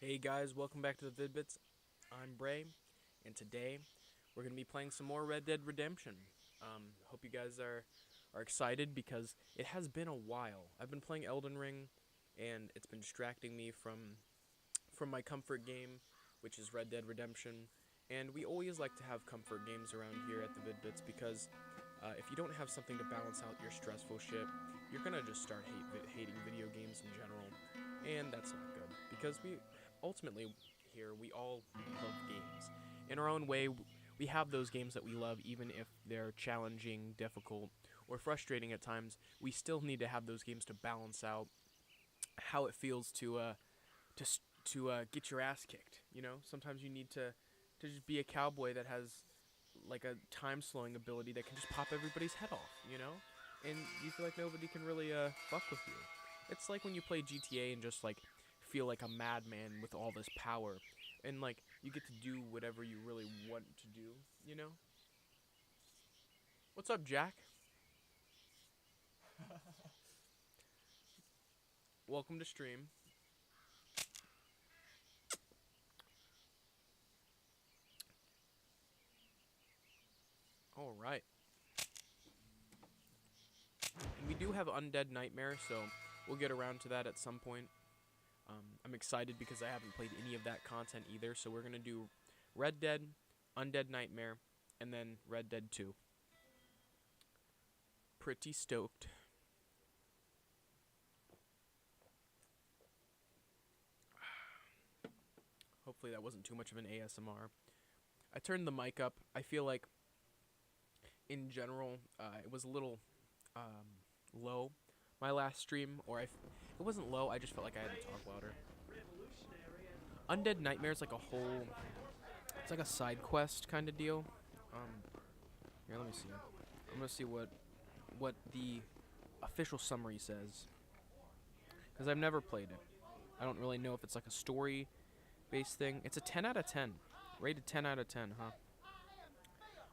Hey guys, welcome back to the Vid-Bits. I'm Bray, and today we're going to be playing some more Red Dead Redemption. Hope you guys are excited because it has been a while. I've been playing Elden Ring, and it's been distracting me from my comfort game, which is Red Dead Redemption. And we always like to have comfort games around here at the Vid-Bits because if you don't have something to balance out your stressful shit, you're going to just start hating video games in general, and that's not good because ultimately here we all love games in our own way. We have those games that we love, even if they're challenging, difficult, or frustrating at times. We still need to have those games to balance out how it feels to get your ass kicked. You know, sometimes you need to just be a cowboy that has like a time slowing ability that can just pop everybody's head off. You know, and you feel like nobody can really fuck with you. It's like when you play GTA and just like feel like a madman with all this power, and like you get to do whatever you really want to do, you know? What's up, Jack? Welcome to stream. All right. And we do have Undead Nightmare, so we'll get around to that at some point. I'm excited because I haven't played any of that content either, so we're gonna do Red Dead, Undead Nightmare, and then Red Dead 2. Pretty stoked. Hopefully that wasn't too much of an ASMR. I turned the mic up. I feel like, in general, it was a little low. My last stream, it wasn't low. I just felt like I had to talk louder. Undead Nightmare is like a whole. It's like a side quest kind of deal. Here, let me see. I'm gonna see what the official summary says, because I've never played it. I don't really know if it's like a story-based thing. It's a 10 out of 10, rated 10 out of 10, huh?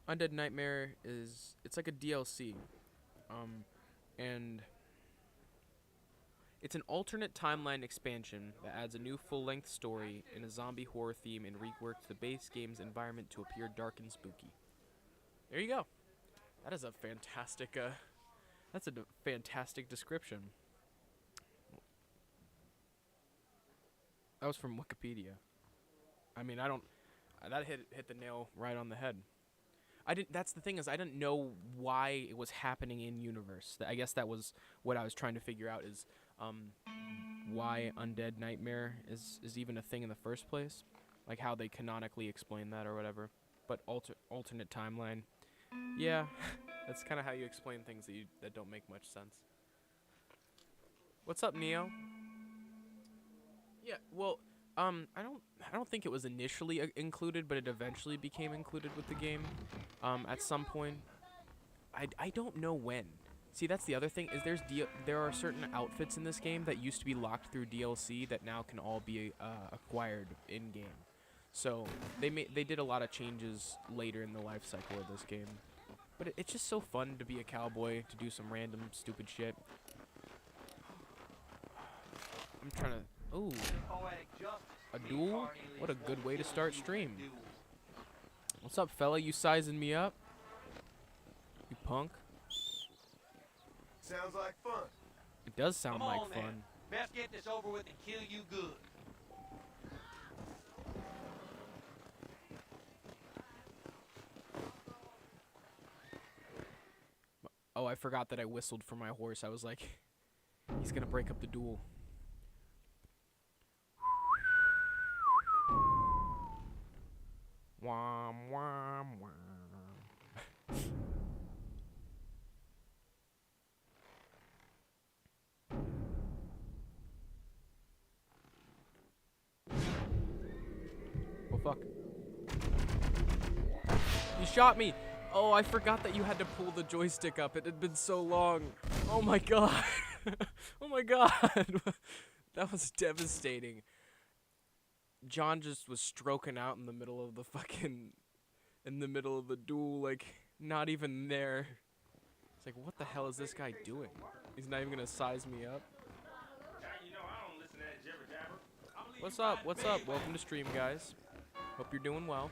Undead Nightmare it's like a DLC, and it's an alternate timeline expansion that adds a new full-length story and a zombie horror theme and reworks the base game's environment to appear dark and spooky. There you go. That is a fantastic, that's a fantastic description. That was from Wikipedia. I mean, that hit the nail right on the head. That's the thing, is I didn't know why it was happening in universe. I guess that was what I was trying to figure out, is why Undead Nightmare is even a thing in the first place, like how they canonically explain that or whatever. But alternate timeline, yeah, that's kind of how you explain things that don't make much sense. What's up, Neo? Yeah, well, I don't think it was initially included, but it eventually became included with the game, at some point. I don't know when. See, that's the other thing, is there are certain outfits in this game that used to be locked through DLC that now can all be acquired in game. So they did a lot of changes later in the life cycle of this game. But it's just so fun to be a cowboy, to do some random stupid shit. I'm trying to. Ooh. A duel? What a good way to start stream. What's up, fella? You sizing me up? You punk. Sounds like fun. It does sound Come like on, fun. then. Best get this over with and kill you good. Oh, I forgot that I whistled for my horse. I was like, he's gonna break up the duel. Wham, wham, wham. Oh, fuck. You shot me! Oh, I forgot that you had to pull the joystick up. It had been so long. Oh my god. Oh my god. That was devastating. John just was stroking out in the middle of the duel, like, not even there. It's like, what the hell is this guy doing? He's not even gonna size me up. What's up? What's up? Welcome to stream, guys. Hope you're doing well.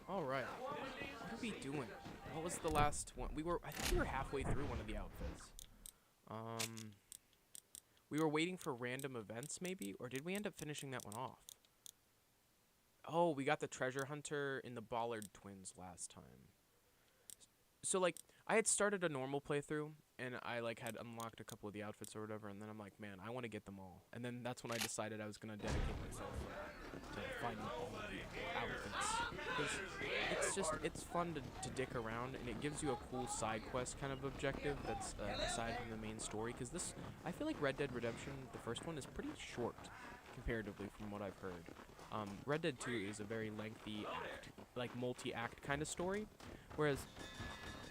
All right. What are we doing? What was the last one? I think we were halfway through one of the outfits. We were waiting for random events, maybe? Or did we end up finishing that one off? Oh, we got the treasure hunter in the Ballard twins last time. So, like, I had started a normal playthrough, and I, like, had unlocked a couple of the outfits or whatever, and then I'm like, man, I want to get them all. And then that's when I decided I was going to dedicate myself to finding all of the outfits. Because it's fun to dick around, and it gives you a cool side quest kind of objective that's aside from the main story. Because I feel like Red Dead Redemption, the first one, is pretty short, comparatively, from what I've heard. Red Dead 2 is a very lengthy act, like multi-act kind of story, whereas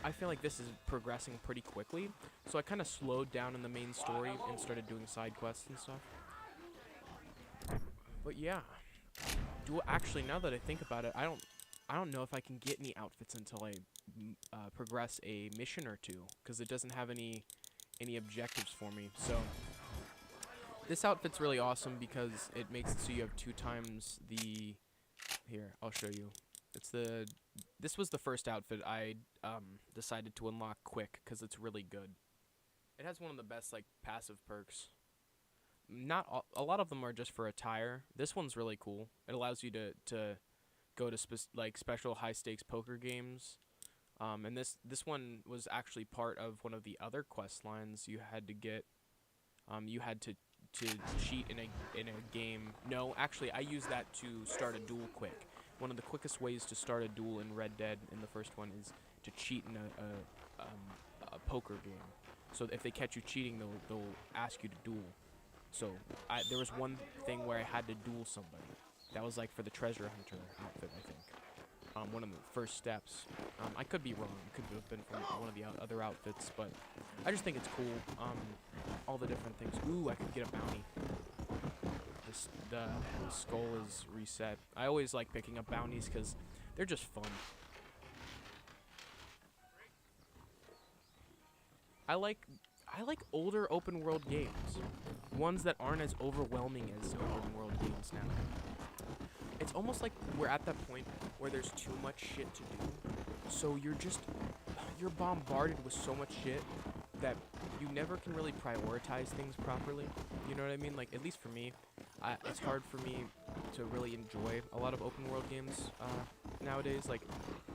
I feel like this is progressing pretty quickly, so I kind of slowed down in the main story and started doing side quests and stuff. But yeah, actually, now that I think about it, I don't know if I can get any outfits until I progress a mission or two, because it doesn't have any objectives for me. So this outfit's really awesome because it makes it so you have 2 times the. Here, I'll show you. This was the first outfit I decided to unlock quick because it's really good. It has one of the best like passive perks. A lot of them are just for attire. This one's really cool. It allows you to go to special high stakes poker games. And this one was actually part of one of the other quest lines you had to get. You had to cheat in a game. No, actually, I used that to start a duel quick. One of the quickest ways to start a duel in Red Dead in the first one is to cheat in a poker game. So if they catch you cheating, they'll ask you to duel. So there was one thing where I had to duel somebody. That was like for the treasure hunter outfit, I think. One of the first steps. I could be wrong. It could have been from one of the other outfits, but I just think it's cool. All the different things. Ooh, I could get a bounty. The skull is reset. I always like picking up bounties because they're just fun. I like older open world games. Ones that aren't as overwhelming as open world games now. It's almost like we're at that point where there's too much shit to do. So you're bombarded with so much shit that you never can really prioritize things properly. You know what I mean? Like, at least for me, it's hard for me to really enjoy a lot of open world games nowadays. Like,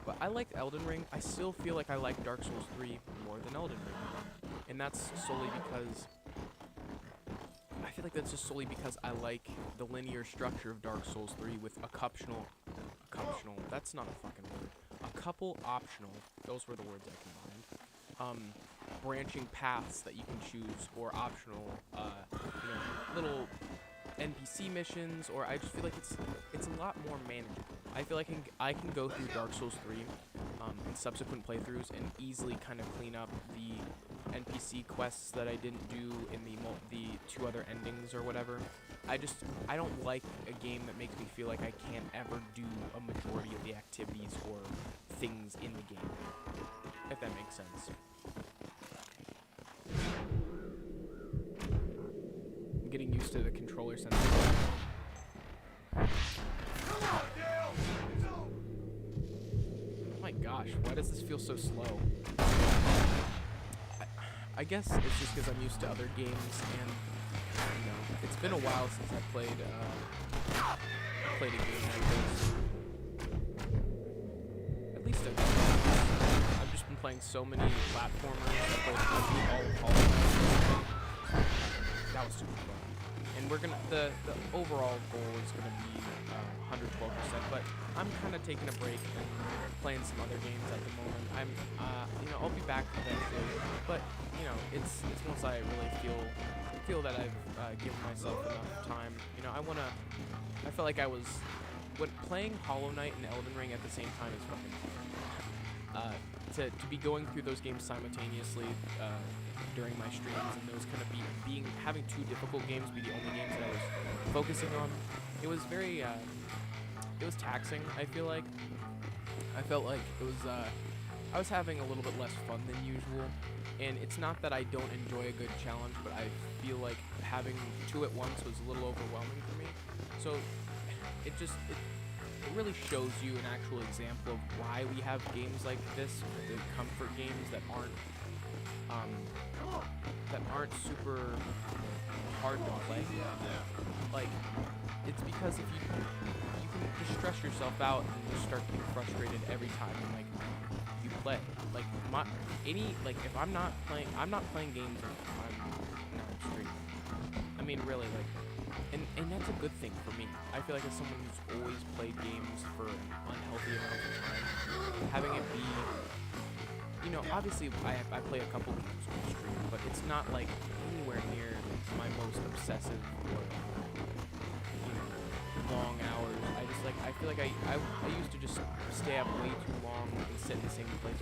but I like Elden Ring. I still feel like I like Dark Souls 3 more than Elden Ring, and that's solely because I feel like that's just solely because I like the linear structure of Dark Souls 3 with a optional. That's not a fucking word. A couple optional. Those were the words I combined. Branching paths that you can choose, or optional, little NPC missions, or I just feel like it's a lot more manageable. I feel like I can go through Dark Souls 3 in subsequent playthroughs and easily kind of clean up the NPC quests that I didn't do in the 2 other endings or whatever. I don't like a game that makes me feel like I can't ever do a majority of the activities or things in the game, if that makes sense. I'm getting used to the controller sensitivity. Oh my gosh, why does this feel so slow? I guess it's just because I'm used to other games, and it's been a while since I played a game like this. At least I've just been playing so many platformers. I played all of Hollow Knight. That was super fun. And we're gonna the overall goal is gonna be 112%, but I'm kind of taking a break and playing some other games at the moment. I'll be back eventually, but it's once I really feel that I've given myself enough time. I felt like when playing Hollow Knight and Elden Ring at the same time is fucking fun. To be going through those games simultaneously during my streams, and those kind of having 2 difficult games be the only games that I was focusing on, it was very it was taxing. I felt like it was I was having a little bit less fun than usual, and it's not that I don't enjoy a good challenge, but I feel like having two at once was a little overwhelming for me. So it really shows you an actual example of why we have games like this, the comfort games that aren't super hard to play. Like, it's because if you can just stress yourself out and just start getting frustrated every time you play. Like if I'm not playing games if I'm not streaming. I mean, really, like, and that's a good thing for me. I feel like as someone who's always played games for an unhealthy amount of time, having it be, you know, obviously I play a couple games on stream, but it's not like anywhere near my most obsessive or, you know, long hours. I feel like I used to just stay up way too long and sit in the same place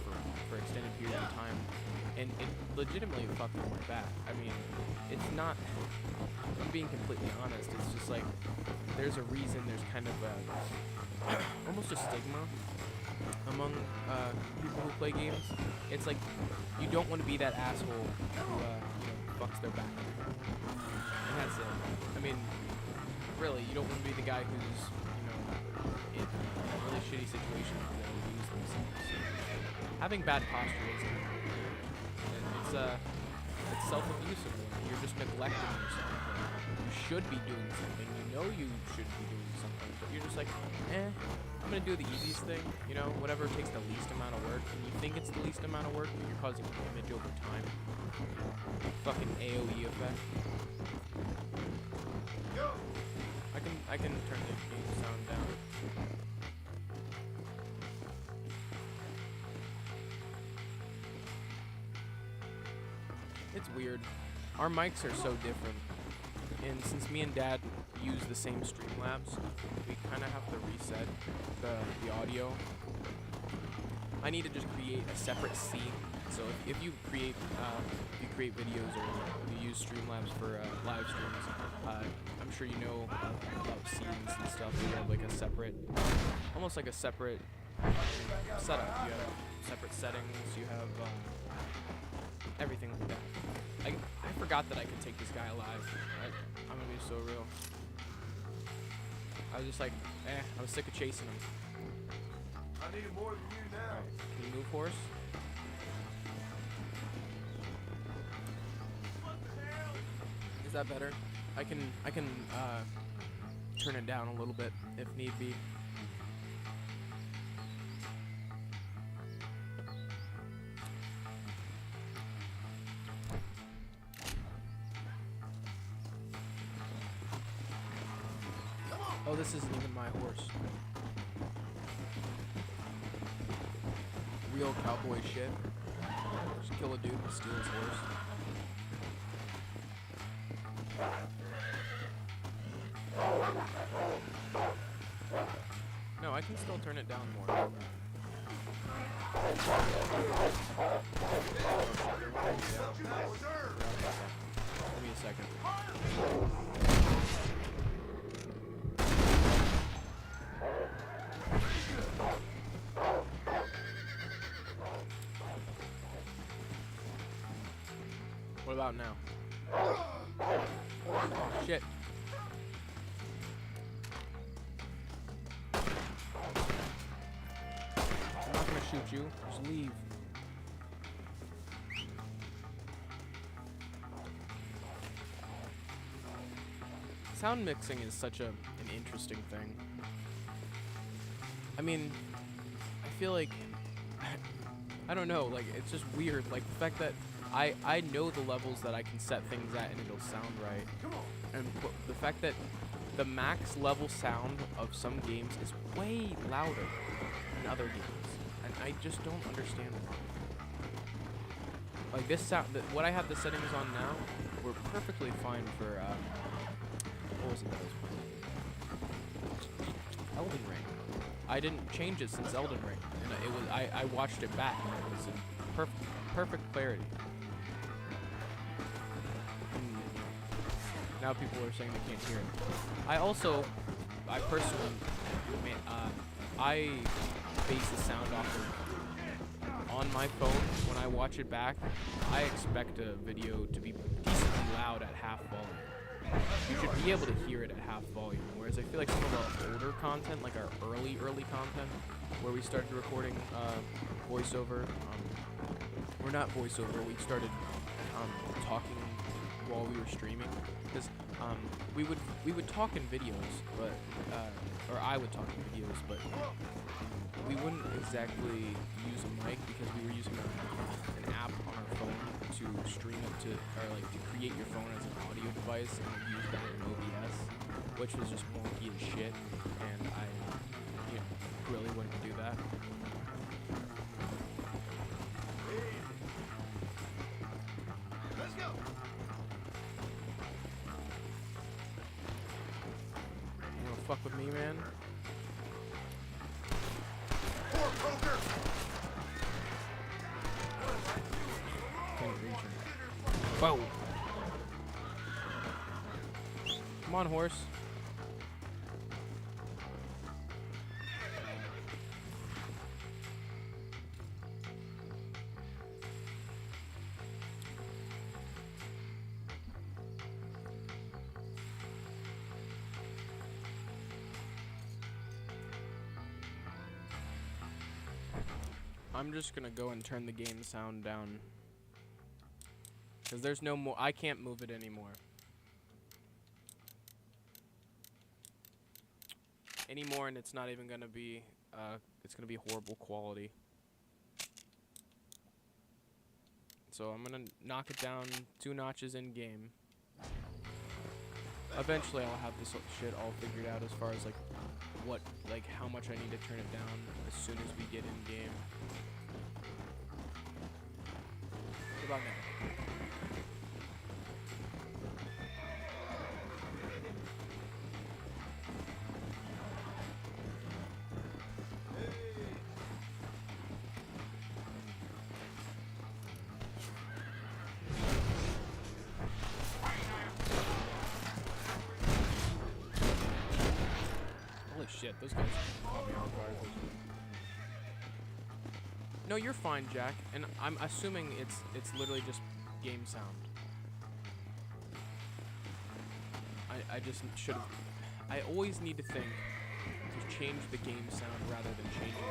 for extended periods of time, and it legitimately fucked with my back. I mean, it's not, I'm being completely honest, it's just like, there's a reason there's kind of almost a stigma among people who play games. It's like, you don't want to be that asshole who, you know, fucks their back. And that's it. I mean, really, you don't want to be the guy who's, you know, in a really shitty situation and lose themselves. Having bad posture isn't, it's self-abusive. You're just neglecting yourself. You should be doing something. You know you should be doing something, but you're just like, I'm gonna do the easiest thing, you know, whatever takes the least amount of work, and you think it's the least amount of work, but you're causing damage over time. Fucking AoE effect. I can turn the game sound down. It's weird. Our mics are so different, and since me and Dad use the same Streamlabs, we kind of have to reset the audio. I need to just create a separate scene. So if you create videos or you use Streamlabs for live streams, I'm sure you know about scenes and stuff. You have like a separate, almost like a separate setup. You have separate settings. You have everything like that. I forgot that I could take this guy alive. I'm gonna be so real. I was just like, I was sick of chasing him. I need more than you now. Alright, can you move, horse? Is that better? I can turn it down a little bit if need be. Oh, this isn't even my horse. Real cowboy shit. Just kill a dude and steal his horse. No, I can still turn it down more. Give me a second. What about now? Oh, shit. I'm not gonna shoot you. Just leave. Sound mixing is such an interesting thing. I mean, I feel like, I don't know, like, it's just weird. Like, the fact that I know the levels that I can set things at and it'll sound right. And the fact that the max level sound of some games is way louder than other games. And I just don't understand why. Like this sound, what I have the settings on now, were perfectly fine for, what was it that I was playing? Elden Ring. I didn't change it since Elden Ring. And it was, I watched it back and it was in perfect clarity. Now people are saying they can't hear it. I personally, I base the sound off on my phone, when I watch it back, I expect a video to be decently loud at half volume. You should be able to hear it at half volume, whereas I feel like some of our older content, like our early content, where we started recording voiceover, or not voiceover, we started talking while we were streaming, because we would talk in videos, but or I would talk in videos, but we wouldn't exactly use a mic because we were using an app on our phone to stream it to, or like to create your phone as an audio device and then use that in OBS, which was just wonky as shit, and I, really wouldn't do that. Let's go. You wanna fuck with me, man? Poor poker. Can't reach him. Whoa! Come on, horse. I'm just gonna go and turn the game sound down. Because there's no more. I can't move it anymore. Anymore, and it's not even gonna be. It's gonna be horrible quality. So I'm gonna knock it down 2 notches in game. Eventually, I'll have this shit all figured out as far as how much I need to turn it down as soon as we get in game. What about now? Holy shit, those guys caught me off guard. No, you're fine, Jack. And I'm assuming it's literally just game sound. I just should have. I always need to think to change the game sound rather than changing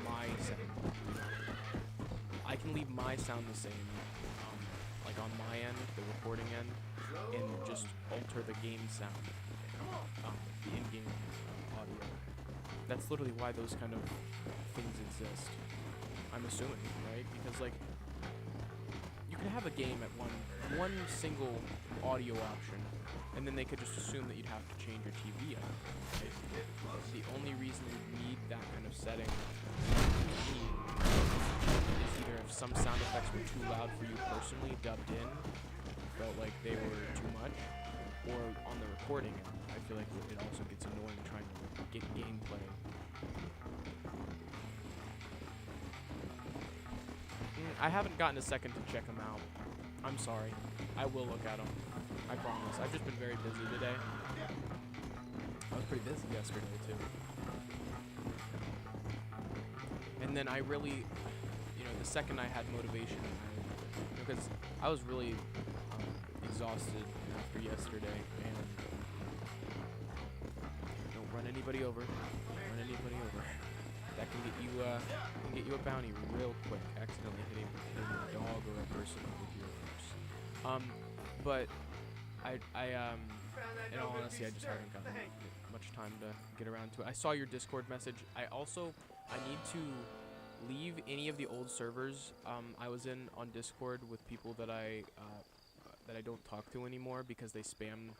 my sound. I can leave my sound the same, like on my end, the recording end, and just alter the game sound, the in-game audio. That's literally why those kind of things exist. I'm assuming, right? Because like, you can have a game at one single audio option, and then they could just assume that you'd have to change your TV out. Right? The only reason you need that kind of setting is either if some sound effects were too loud for you personally, dubbed in, felt like they were too much, or on the recording end. I feel like it also gets annoying trying to get gameplay. I haven't gotten a second to check them out. I'm sorry. I will look at them. I promise. I've just been very busy today. I was pretty busy yesterday, too. And then I really, the second I had motivation, because I was really exhausted after yesterday, and don't run anybody over. Don't run anybody over. That can get you a bounty real quick, accidentally hitting a dog or a person with your horse. But in all honesty, I just haven't gotten much time to get around to it. I saw your Discord message. I need to leave any of the old servers I was in on Discord with people that I don't talk to anymore because they spam.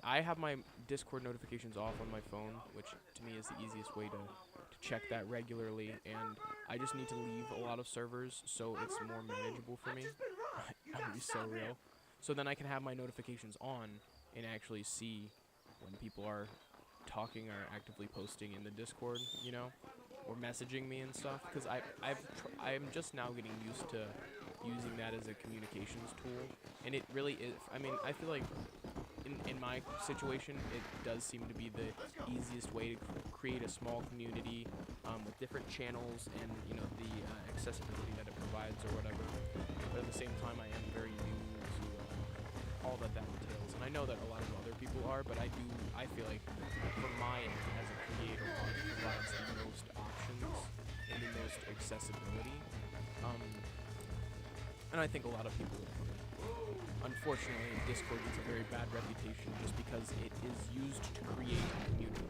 I have my Discord notifications off on my phone, which to me is the easiest way to check that regularly, and I just need to leave a lot of servers so it's more manageable for me. I'm gonna be so real. So then I can have my notifications on and actually see when people are talking or actively posting in the Discord, or messaging me and stuff. Because I'm just now getting used to using that as a communications tool, and it really is. I mean, I feel like in my situation, it does seem to be the easiest way to create a small community with different channels and the accessibility that it provides or whatever. But at the same time, I am very new to all that entails, and I know that a lot of other people are. But I feel like for my end as a creator, it provides the most options and the most accessibility. And I think a lot of people would agree. Unfortunately, Discord gets a very bad reputation just because it is used to create a community.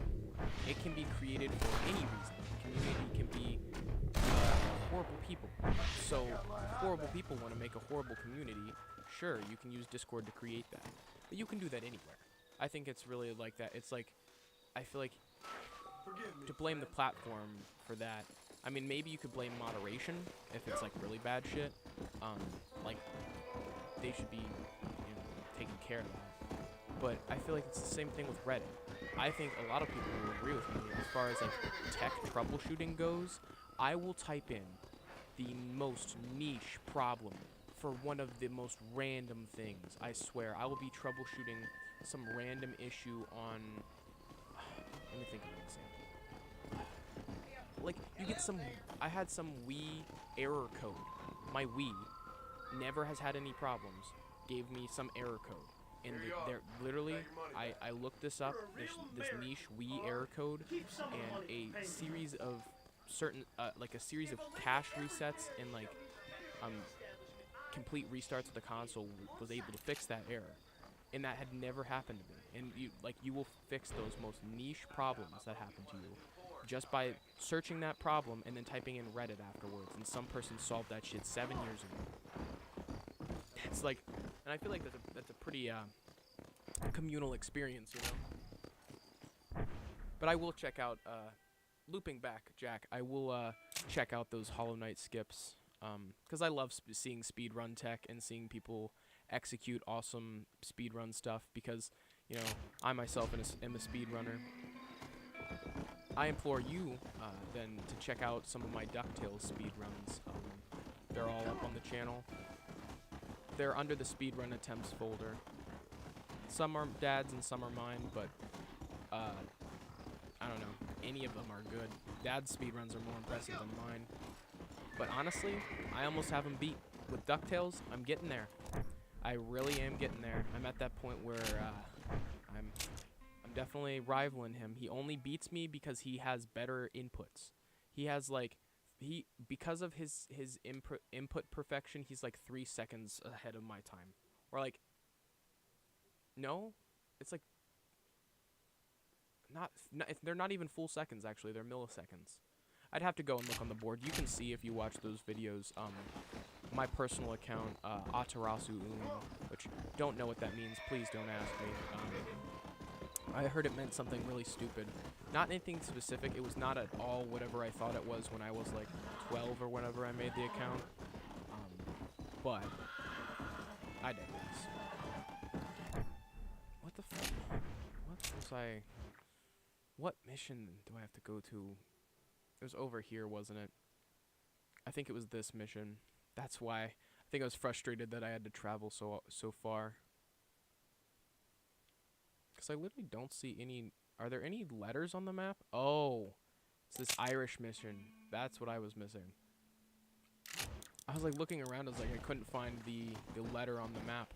It can be created for any reason. The community can be horrible people. So, horrible people want to make a horrible community. Sure, you can use Discord to create that. But you can do that anywhere. I think it's really like that. It's like, I feel like to blame the platform for that, I mean, maybe you could blame moderation if it's like really bad shit. Like, they should be taking care of that. But I feel like it's the same thing with Reddit. I think a lot of people will agree with me as far as like tech troubleshooting goes. I will type in the most niche problem for one of the most random things. I swear, I will be troubleshooting some random issue on. Let me think of an example. Like, you get some. I had some Wii error code. My Wii never has had any problems. Gave me some error code. And they're literally, I looked this up, this niche Wii error code, and a series of certain, like a series of cache resets and like, complete restarts of the console was able to fix that error. And that had never happened to me. And you will fix those most niche problems that happen to you just by searching that problem and then typing in Reddit afterwards. And some person solved that shit 7 years ago. It's like, and I feel like that's a pretty communal experience, But I will check out, looping back, Jack, I will check out those Hollow Knight skips, because I love seeing speedrun tech and seeing people execute awesome speedrun stuff, because, I myself am a speedrunner. I implore you, then, to check out some of my DuckTales speedruns. They're all up on the channel. They're under the speedrun attempts folder. Some are Dad's and some are mine, but I don't know. Any of them are good. Dad's speedruns are more impressive than mine. But honestly, I almost have him beat. With DuckTales, I'm getting there. I really am getting there. I'm at that point where I'm definitely rivaling him. He only beats me because he has better inputs. He has because of his input perfection, he's like 3 seconds ahead of my time. Or like, no, it's like they're not even full seconds actually. They're milliseconds. I'd have to go and look on the board. You can see if you watch those videos. My personal account, Atarasu Uno, which don't know what that means. Please don't ask me. I heard it meant something really stupid. Not anything specific. It was not at all whatever I thought it was when I was like 12 or whenever I made the account. But I digress. What the fuck? What mission do I have to go to? It was over here, wasn't it? I think it was this mission. That's why I think I was frustrated that I had to travel so far. Because I literally don't see any. Are there any letters on the map? Oh, it's this Irish mission. That's what I was missing. I was like looking around. I was like, I couldn't find the letter on the map.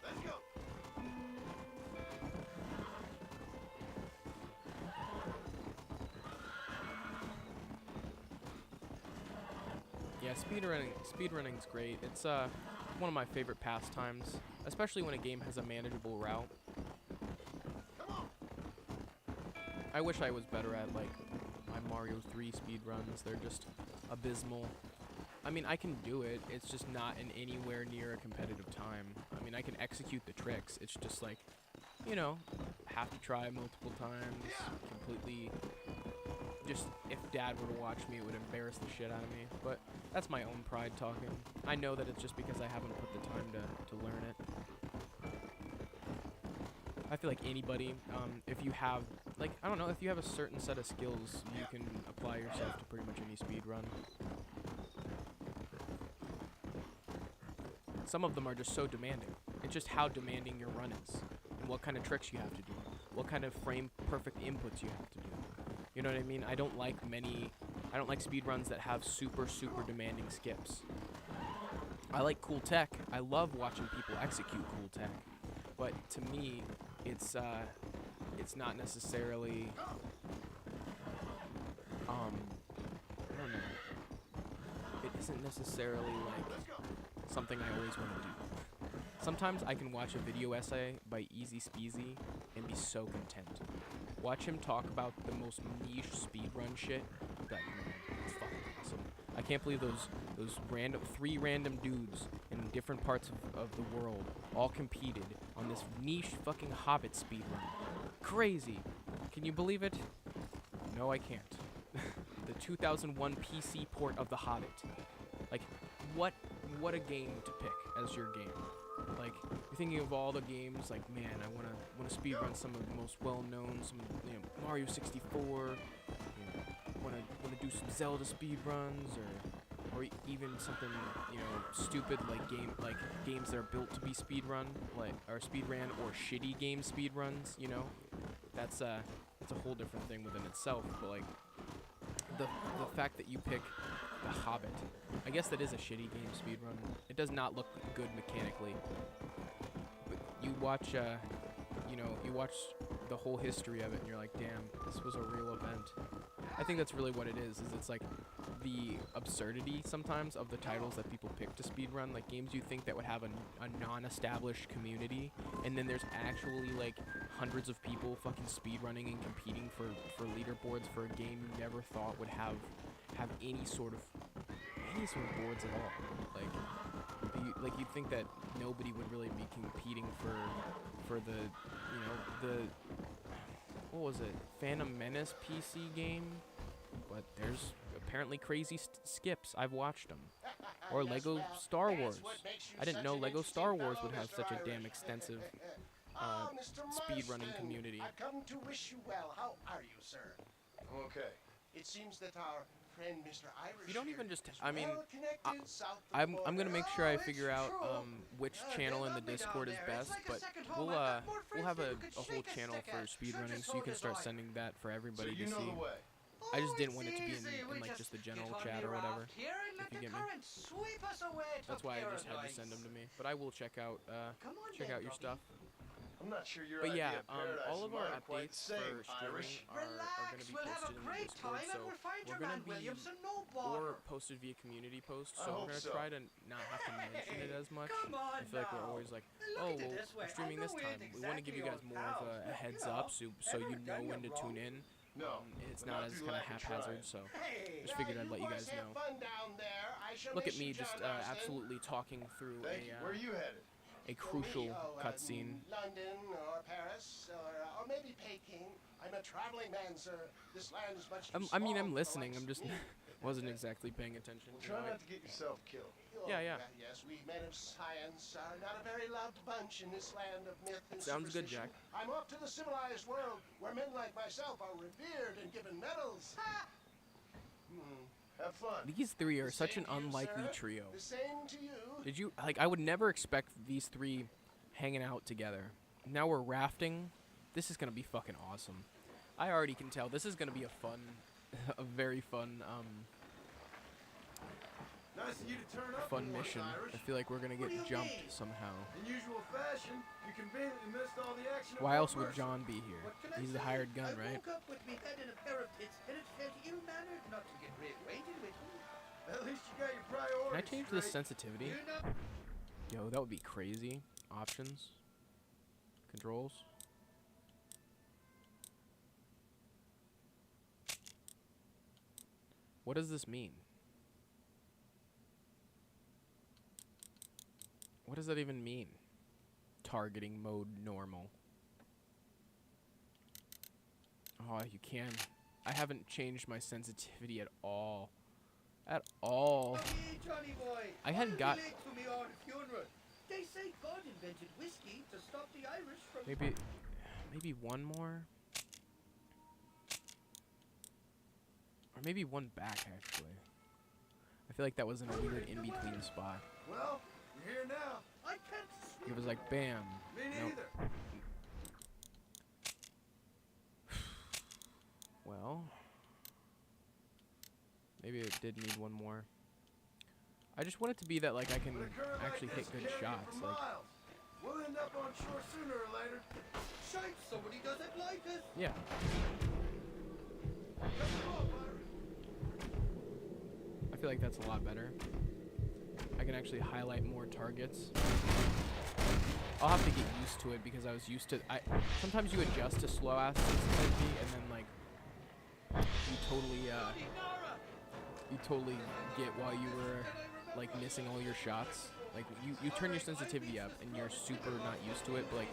Let's go. Yeah, speedrunning's great. It's one of my favorite pastimes, especially when a game has a manageable route. I wish I was better at like my Mario 3 speedruns. They're just abysmal. I mean, I can do it. It's just not in anywhere near a competitive time. I mean, I can execute the tricks. It's just like, have to try multiple times. Completely. Just if Dad were to watch me, it would embarrass the shit out of me. But that's my own pride talking. I know that it's just because I haven't put the time to learn it. I feel like anybody, if you have, like, I don't know, if you have a certain set of skills, you can apply yourself to pretty much any speed run. Some of them are just so demanding. It's just how demanding your run is, and what kind of tricks you have to do, what kind of frame perfect inputs you have to do. You know what I mean? I don't like speedruns that have super demanding skips. I like cool tech. I love watching people execute cool tech. But to me, it's not necessarily I don't know. It isn't necessarily like something I always want to do. Sometimes I can watch a video essay by Easy Speezy and be so content. Watch him talk about the most niche speedrun shit. Like, man, it's fucking awesome. I can't believe those three random dudes in different parts of the world all competed on this niche fucking Hobbit speedrun. Crazy. Can you believe it? No, I can't. The 2001 PC port of The Hobbit. Like, what a game to pick as your game. Like, you're thinking of all the games, like, man, I wanna speedrun some of the most well-known, some, Mario 64, wanna do some Zelda speedruns, or even something, stupid like games that are built to be speedrun, or speedran, or shitty game speedruns, That's a whole different thing within itself, but like the fact that you pick The Hobbit, I guess that is a shitty game speedrun. It does not look good mechanically. But you watch the whole history of it and you're like, damn, this was a real event. I think that's really what it is it's like the absurdity sometimes of the titles that people pick to speedrun, like games you think that would have a non-established community, and then there's actually like hundreds of people fucking speedrunning and competing for leaderboards for a game you never thought would have any sort of boards at all. Like you'd think that nobody would really be competing for the what was it, Phantom Menace PC game, but there's apparently crazy skips. I've watched them. Or Lego Star Wars. I didn't know Lego Star Wars would have such a damn extensive speedrunning community. I've come to wish you well. How are you, sir? Okay. It seems that our friend Mr. Irish You don't even just, I mean, I'm I'm gonna make sure I figure out which channel in the Discord is best, but we'll have a whole channel for speedrunning, so you can start sending that for everybody to see. I just didn't want it to be in like just the general chat or whatever, if you get me. That's why I just had to send them to me. But I will check out your stuff. I'm not sure your But yeah, idea of paradise all of and our mine are quite updates the same, for streaming Irish. are going to be posted in the Discord, so we're going to be, or posted via community posts, so we're going to try to not have to mention it as much. I feel like we're always like, oh, well, we're streaming this time. We want to give you guys more of a heads up, so you know when to tune in. It's not as kind of haphazard, so just figured I'd let you guys know. Look at me just absolutely talking through Where are you headed? a crucial cutscene. London or Paris or maybe Peking. I'm a traveling man, sir. This land is much too I mean, small I'm for listening. the I'm just likes of me. wasn't exactly paying attention. Well, try not to get yourself killed. Yeah. Yes, we men of science are not a very loved bunch in this land of myth and Sounds good, superstition. Jack. I'm off to the civilized world where men like myself are revered and given medals. Have fun. These three are The such same an to you, unlikely sir. trio. The same to you. Did you I would never expect these three hanging out together. Now we're rafting. This is gonna be fucking awesome. I already can tell this is gonna be a very fun Nice of you to turn up fun for once, mission. Irish. I feel like we're gonna get jumped somehow. In usual fashion, you conveniently missed all the action. Why else would John be here? He's the hired gun, right? I woke up with me head in a pair of tits, and it felt ill-mannered not to get reacquainted with you. At least you got your priorities. Can I change the straight. sensitivity? You know, Yo, that would be crazy. Options. Controls. What does this mean? What does that even mean? Targeting mode normal. Oh, you can. I haven't changed my sensitivity at all. At all. hey, Johnny boy. I hadn't got- I'll be late for me own funeral. They say God invented whiskey to stop the Irish from... Maybe one more? Or maybe one back, actually. I feel like that was in a weird in-between spot. Well, you're here now. I can't sleep. It was like, bam. Me Nope. neither. Well, did need one more. I just want it to be that like I can With a current like actually this, hit good we can't get shots. for Like, miles. We'll end up on shore sooner or later. Shite, somebody doesn't like us. yeah. I feel like that's a lot better. I can actually highlight more targets. I'll have to get used to it because I was used to. Sometimes you adjust to slow ass sensitivity and then like you totally get while you were like missing all your shots. Like you turn your sensitivity up and you're super not used to it, but like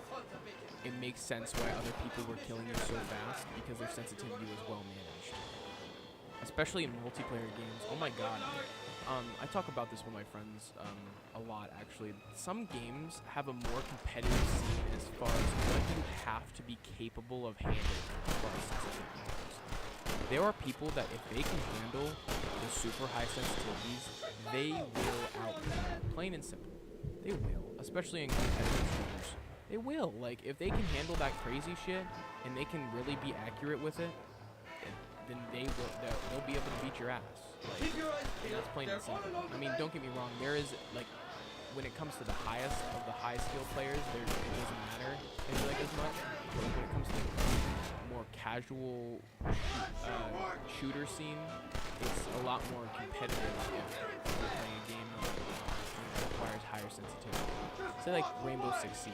it makes sense why other people were killing you so fast because their sensitivity was well managed. Especially in multiplayer games. Oh my god. I talk about this with my friends a lot actually. Some games have a more competitive scene as far as what you have to be capable of handling as far as sensitivity goes. There are people that if they can handle the super high sensitivities, they will outplay. Plain and simple. They will. Especially in competitive shooters. They will. Like, if they can handle that crazy shit and they can really be accurate with it, then they'll be able to beat your ass. Like, that's plain and simple. I mean, don't get me wrong. There is, like, when it comes to the highest of the high skill players, it doesn't matter, I feel like, as much. But when it comes to more casual shooter scene, it's a lot more competitive if you're playing a game that requires higher sensitivity. Say like Rainbow Six Siege.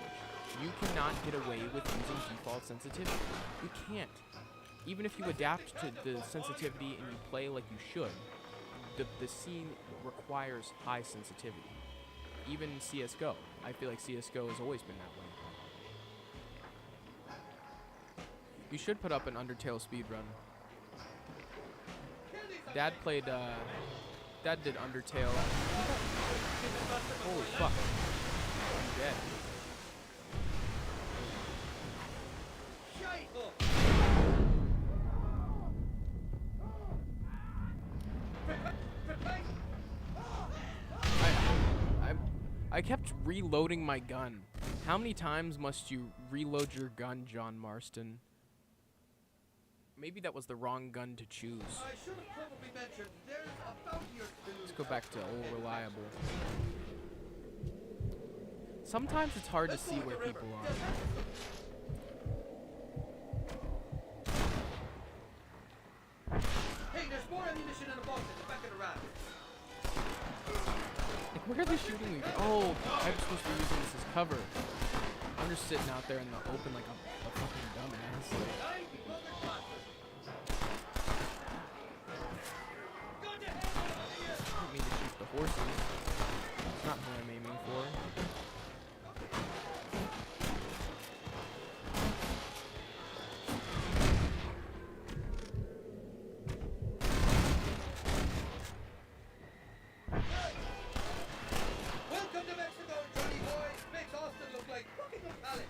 You cannot get away with using default sensitivity. You can't. Even if you adapt to the sensitivity and you play like you should, the scene requires high sensitivity. Even CSGO. I feel like CSGO has always been that way. You should put up an Undertale speedrun. Dad did Undertale. Holy fuck. I'm dead. I kept reloading my gun. How many times must you reload your gun, John Marston? Maybe that was the wrong gun to choose. I should have probably mentioned there's a bounty or two. Let's go back to old reliable. Sometimes it's hard to see where people are. Hey, there's more ammunition in the box at the back of the rack. Like, where are they shooting me? Oh, I'm supposed to be using this as cover. I'm just sitting out there in the open like a fucking dumbass. Like, I didn't mean to shoot the horses. That's not what I'm aiming for. Welcome to Mexico, Johnny boy. Makes Austin look like Buckingham Palace.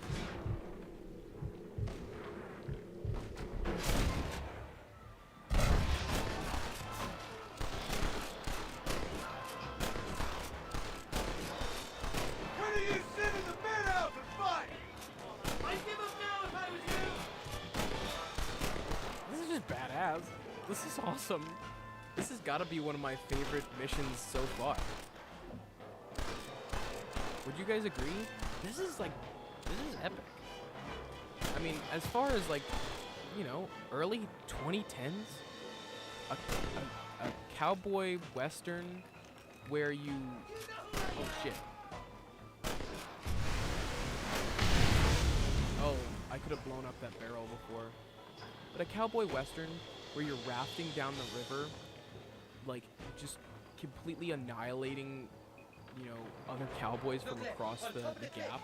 Where do you sit in the birdhouse and fight? I'd give up now if I was you. This is just badass. This is awesome. This has got to be one of my favorite missions so far. Would you guys agree? This is epic. I mean, as far as like, you know, early 2010s, a cowboy western where you, oh shit. Oh, I could have blown up that barrel before. But a cowboy western where you're rafting down the river, like just completely annihilating, you know, other cowboys from across the gap,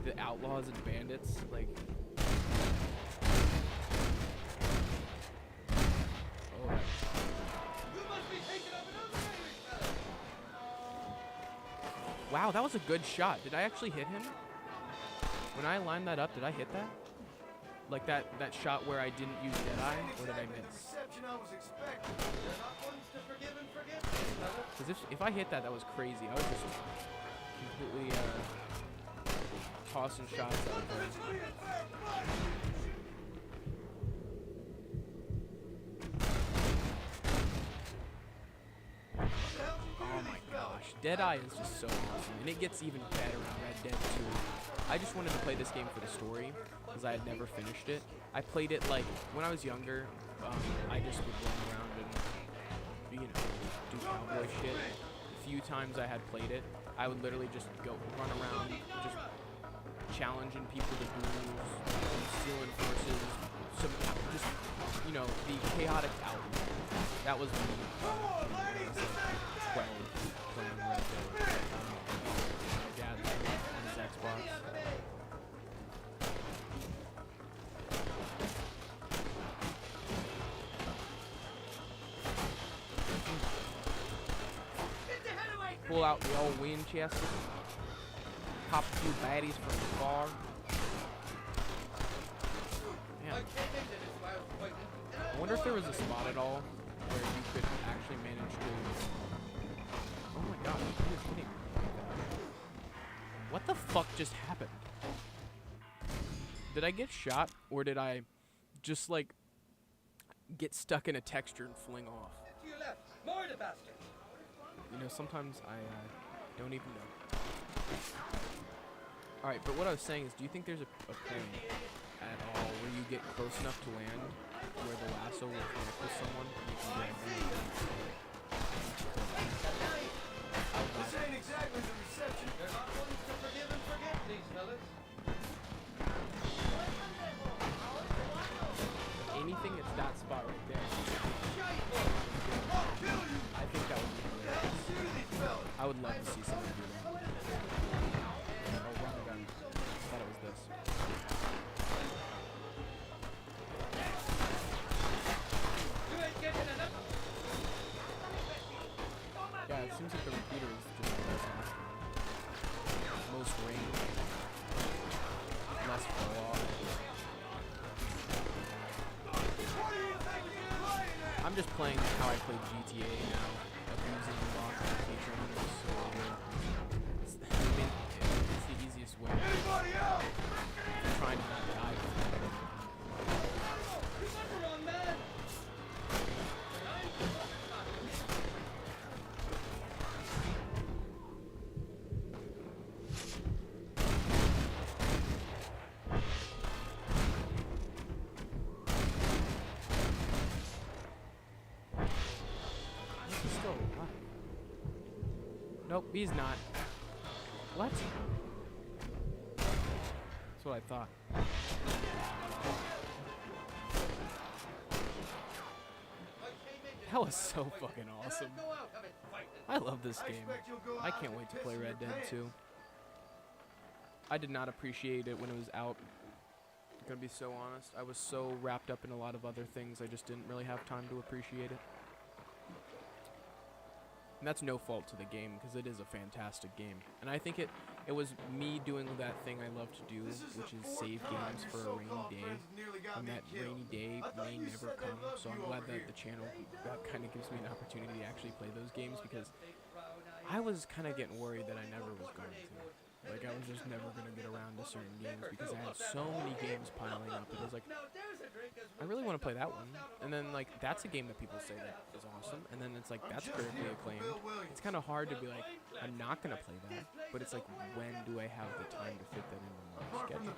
the outlaws and bandits, like. Oh, You must be thinking of another Irish fella. wow, that was a good shot. Did I actually hit him? When I lined that up, did I hit that? Like that shot where I didn't use Deadeye, or did I miss? Reception I was expecting. You're not ones to forgive and forget, fella. Because if I hit that, that was crazy. I was just completely tossing shots out there. This will be a fair fight. Deadeye is just so awesome, and it gets even better in Red Dead 2. I just wanted to play this game for the story, because I had never finished it. I played it, like, when I was younger, I just would run around and, you know, do cowboy shit. The few times I had played it, I would literally just go run around, just challenging people to duels, stealing horses, just, you know, the chaotic outlook. That was me. When I was like 12, playing Red Dead. My dad on his Xbox. Pull out the old Winchester. Pop a few baddies from afar. Man. I wonder if there was a spot at all where you could actually manage to... Oh my god, he was hitting me. What the fuck just happened? Did I get shot, or did I just, like, get stuck in a texture and fling off? To your left, more the bastard. You know, sometimes I don't even know. Alright, but what I was saying is, do you think there's a point at all where you get close enough to land where the lasso will connect with someone and you can grab them? This ain't exactly the reception. They're not ones to forgive and forget, these fellas. Anything that's that spot right there. I think that would be great. I would love to see someone do that. Oh, run gun. I thought it was this. Yeah, it seems like the repeater is just the most awesome. Most range. Less fall off. I'm just playing how I played GTA now, abusing the lock and feature, and it's so good. It's the easiest way. I'm trying to not die. He's still alive. Nope, he's not. What? That's what I thought. That was so fucking awesome. I love this game. I can't wait to play Red Dead 2. I did not appreciate it when it was out. I'm gonna be so honest. I was so wrapped up in a lot of other things, I just didn't really have time to appreciate it. And that's no fault to the game, because it is a fantastic game. And I think it was me doing that thing I love to do, which is save games for a rainy day. And that rainy day may never come, so I'm glad that the channel kind of gives me an opportunity to actually play those games, because I was kind of getting worried that I never was going to. Like, I was just never going to get around to certain games, because I had so many games piling up. It was like, I really want to play that one. And then, like, that's a game that people say that is awesome. And then it's like, that's critically acclaimed. It's kind of hard to be like, I'm not going to play that. But it's like, when do I have the time to fit that into my schedule?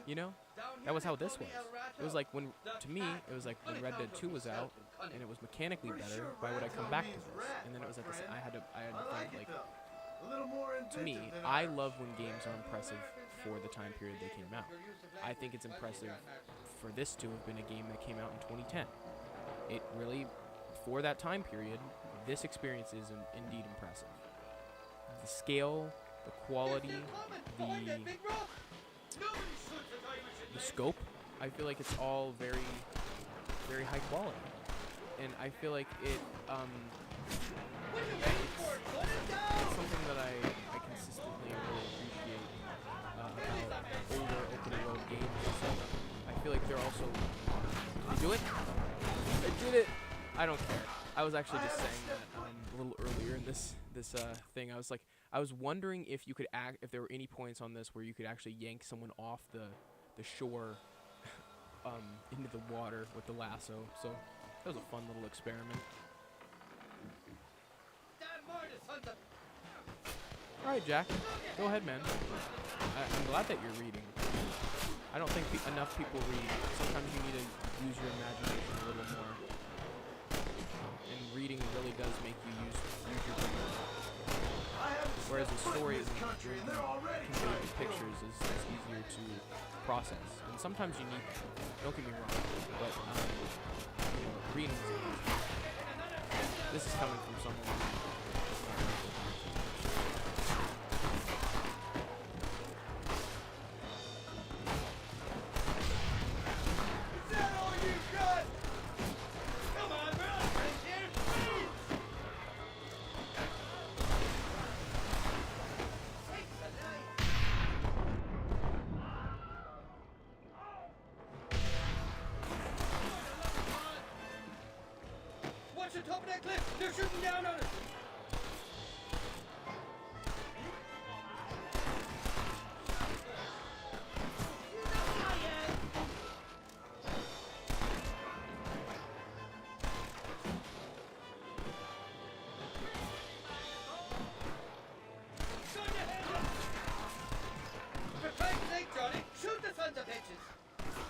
You know? That was how this was. It was like, when, to me, it was like when Red Dead 2 was out, and it was mechanically better, why would I come back to this? And then it was like, I had to think, like, to me, I love when games are impressive for the time period they came out. I think it's impressive for this to have been a game that came out in 2010. It really, for that time period, this experience is indeed impressive. The scale, the quality, the scope, I feel like it's all very, very high quality. And I feel like it's something that I consistently really appreciate about older open world games. So I feel like they're also... Did you do it? I did it! I don't care. I was actually just saying that a little earlier in this thing. I was like, I was wondering if you could if there were any points on this where you could actually yank someone off the shore into the water with the lasso. So that was a fun little experiment. Damn Martis, sons of... All right, Jack. Go ahead, man. I'm glad that you're reading. I don't think enough people read. Sometimes you need to use your imagination a little more. And reading really does make you use your brain. Whereas a story is conveyed with pictures is easier to process. And sometimes you need that. Don't get me wrong. But reading is easy. This is coming from someone who Watch the top of that cliff! They're shooting down on us! For Christ's sake, Johnny, shoot the sons of bitches!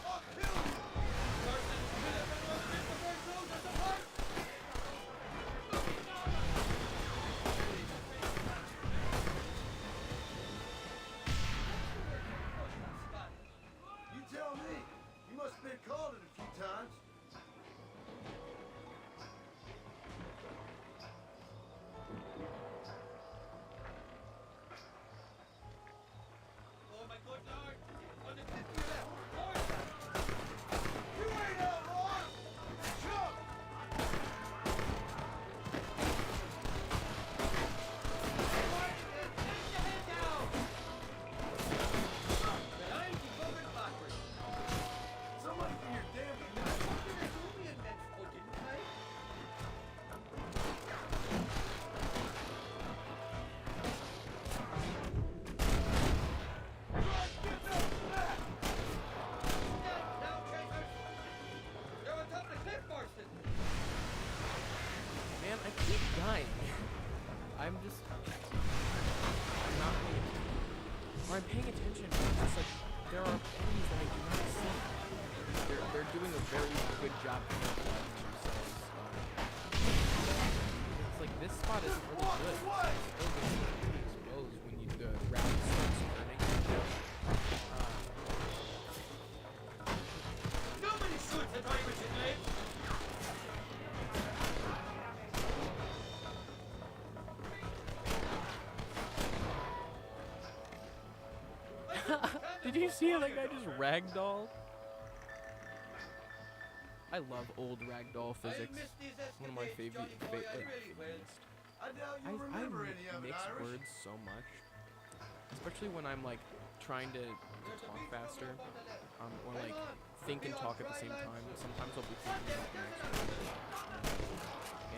I'll kill you! You tell me. You must have been called it a few times. Oh my good lord! On the cliff to your left! North! You ain't outlaw! Jump! Somebody for your damn connect. Man, I keep dying. I'm not paying attention. Or I'm paying attention, but it's just like, there are enemies that I do not see. They're doing a very good job of camouflaging themselves. It's like, this spot isn't really good. It's still pretty exposed when the round starts turning. Nobody shoots at Irish in late. Did you see how that guy just ragdolled? I love old ragdoll physics. One of my favorite. I doubt you I remember any of it, mix Irish. words so much, especially when I'm like trying to talk faster, or like think and talk at the same time. Sometimes I'll be thinking about the next word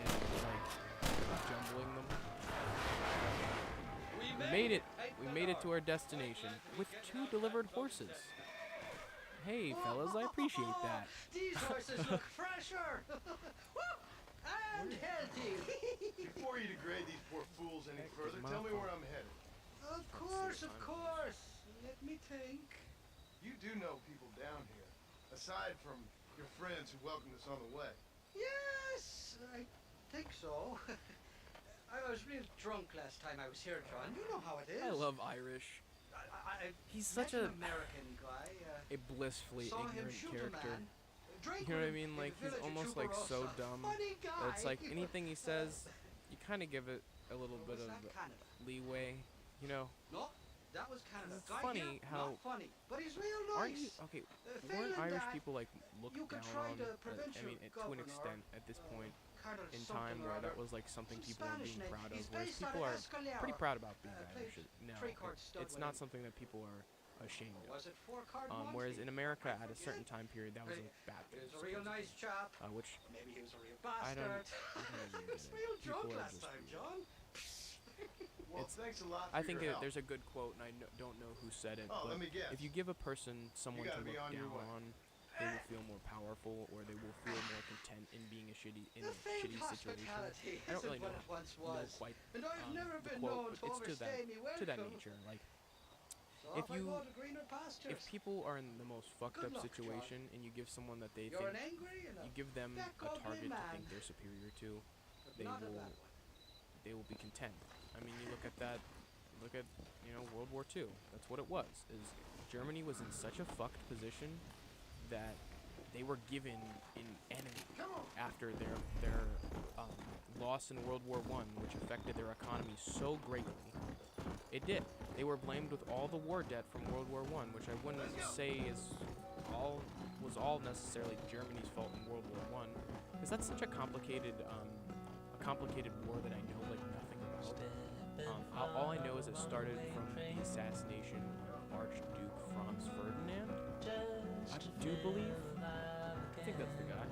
and like jumbling them. We made it. We made it to our destination with 2 delivered horses. Hey, fellas, I appreciate that. These horses look fresher. And healthy. Before you degrade these poor fools any Heck, further, it's my tell me fault. where I'm headed. Of course, of course. Let me think. You do know people down here, aside from your friends who welcomed us on the way. Yes, I think so. I was real drunk last time I was here, John. You know how it is. I love Irish. He's such met a an American guy. blissfully Saw him ignorant shoot character. a man. Drank You know what I with him mean? in Like, the he's village of almost like so Chuparosa. dumb Funny guy. that it's like anything he says, you kind of give it a little Or bit was of that Canada? leeway. You know, No, that was Canada. It's Guy funny here, how- not funny, but he's real nice. aren't you okay? Weren't Finland, Irish people like looked you could down try on? the I provincial mean, to an governor, extent at this point Carter in something time or where that other. was like something Some people were Spanish being name. proud of. He's Whereas based people out are of Escalera. pretty proud about being Played Irish now. three-chord stud It's with not him. something that people are ashamed Or of. was it four-card Whereas Monty? in America, I at a certain forget. time period, that was a bad He thing. was a real nice chap. Which Maybe he was a real I bastard. don't even I was get it. real People drunk are last just time, weird. John. Well, It's- thanks a lot for I think your help. there's a good quote, and I don't know who said it, Oh, but let me guess. if you give a person someone to gotta be look on your down way. on, they will feel more powerful, or they will feel more content in being a shitty The famed situation. hospitality I don't isn't really what know, it once know was, quite and I've never the been quote, known but to it's overstay me to that welcome. nature. Like, So if off I you go to greener pastures. if people are in the most fucked Good up luck, situation and you give someone that they You're think an angry and you give them black a ugly target to man, think they're superior to, but they not a will bad one. they will be content. I mean, you look at that, look at, World War II. That's what it was. Is Germany was in such a fucked position that they were given an enemy after their loss in World War I, which affected their economy so greatly. It did. They were blamed with all the war debt from World War I, which I wouldn't say was all necessarily Germany's fault in World War I, because that's such a complicated war that I know like nothing about. All I know is it started from the assassination of Archduke Franz Ferdinand. I do believe. I think that's the guy.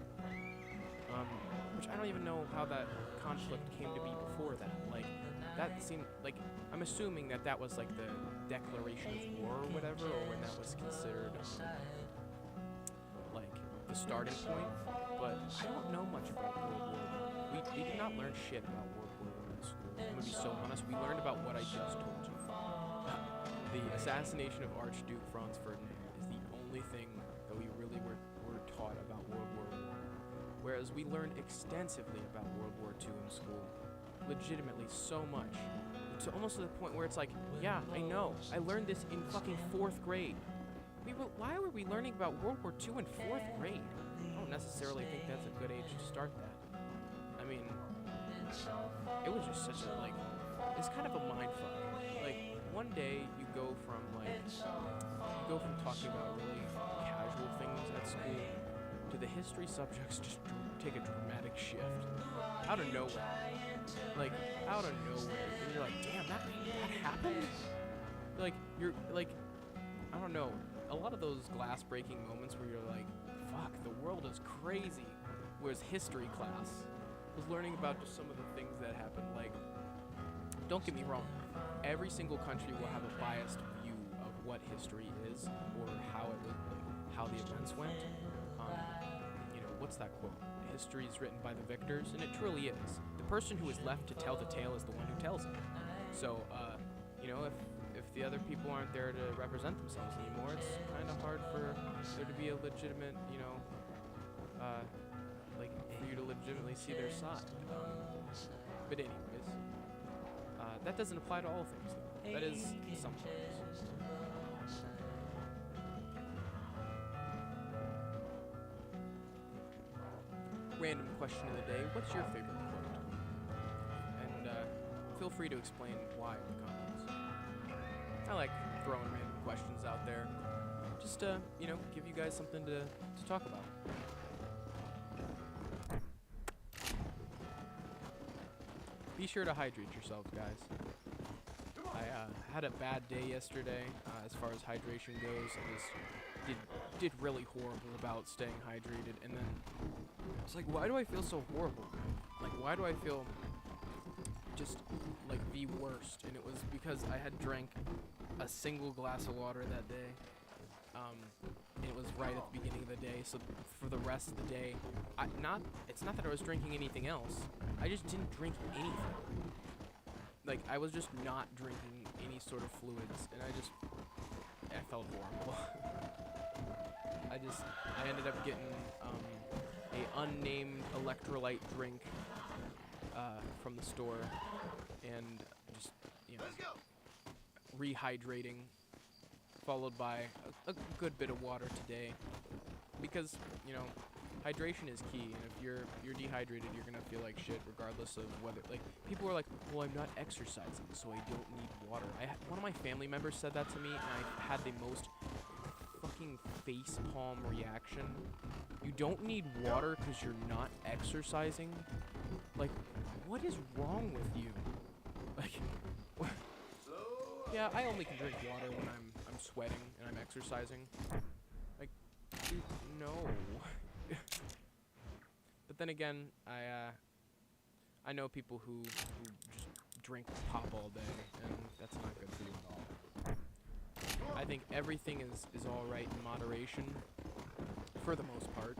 Which I don't even know how that conflict came to be before that. Like, that seemed like, I'm assuming that was like the declaration of war or whatever, or when that was considered like the starting point. But I don't know much about World War I. We did not learn shit about World War I in school. I'm gonna be so honest. We learned about what I just told you. The assassination of Archduke Franz Ferdinand is the only thing that we really were taught about World War I. Whereas we learned extensively about World War II in school. Legitimately so much. To almost to the point where it's like, yeah, I know. I learned this in fucking 4th grade. Why were we learning about World War II in 4th grade? I don't necessarily think that's a good age to start that. I mean, it was just such a, like, it's kind of a mindfuck. Like, one day you go from talking about really casual things at school to the history subjects just take a dramatic shift. Out of nowhere. Like, out of nowhere. And you're like, damn, that happened? Like, you're, like, I don't know. A lot of those glass-breaking moments where you're like, fuck, the world is crazy. Whereas history class was learning about just some of the things that happened. Like, don't get me wrong. Every single country will have a biased view of what history is or how it was, like, how the events went. What's that quote? History is written by the victors, and it truly is. The person who is left to tell the tale is the one who tells it. So, if the other people aren't there to represent themselves anymore, it's kind of hard for there to be a legitimate, for you to legitimately see their side. But anyways, that doesn't apply to all things, though. That is sometimes. Random question of the day, what's your favorite quote? And feel free to explain why in the comments. I like throwing random questions out there. Just to, give you guys something to talk about. Be sure to hydrate yourselves, guys. I had a bad day yesterday as far as hydration goes. I just did really horrible about staying hydrated, and then it's like, why do I feel so horrible? Like, why do I feel just like the worst? And it was because I had drank a single glass of water that day. And it was right at the beginning of the day, so for the rest of the day, it's not that I was drinking anything else. I just didn't drink anything. Like, I was just not drinking any sort of fluids, and I felt horrible. I ended up getting a unnamed electrolyte drink from the store, and just, rehydrating, followed by a good bit of water today, because, hydration is key, and if you're dehydrated, you're gonna feel like shit regardless of whether, like, people are like, well, I'm not exercising, so I don't need water. One of my family members said that to me, and I had the most fucking facepalm reaction. You don't need water because you're not exercising? Like, what is wrong with you? Like, yeah, I only can drink water when I'm sweating and I'm exercising. Like, dude, no. But then again, I know people who just drink pop all day, and that's not good for you at all. I think everything is all right in moderation. for the most part.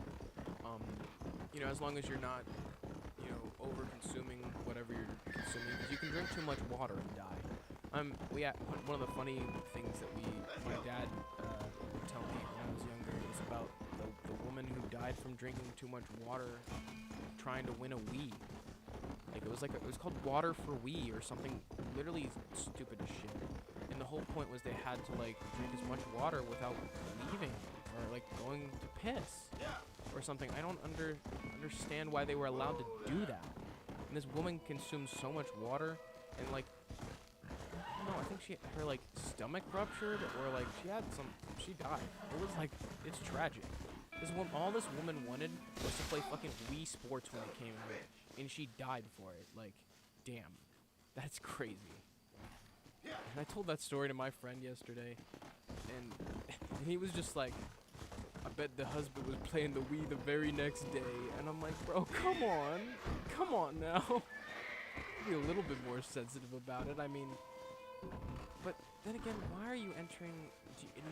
You know, as long as you're not, you know, over consuming whatever you're consuming, because you can drink too much water and die. One of the funny things that my dad would tell me when I was younger was about the woman who died from drinking too much water, trying to win a Wii. Like it was called Water for Wii or something, literally stupid as shit. And the whole point was they had to like drink as much water without leaving or like going to piss or something. I don't understand why they were allowed to do that. And this woman consumed so much water, and like, I don't know, I think her like stomach ruptured, or like she died. It was like, it's tragic. All this woman wanted was to play fucking Wii Sports when it came out, and she died for it. Like, damn, that's crazy. And I told that story to my friend yesterday, and he was just like, I bet the husband was playing the Wii the very next day. And I'm like, bro, come on now. Be a little bit more sensitive about it. I mean, but then again, why are you entering,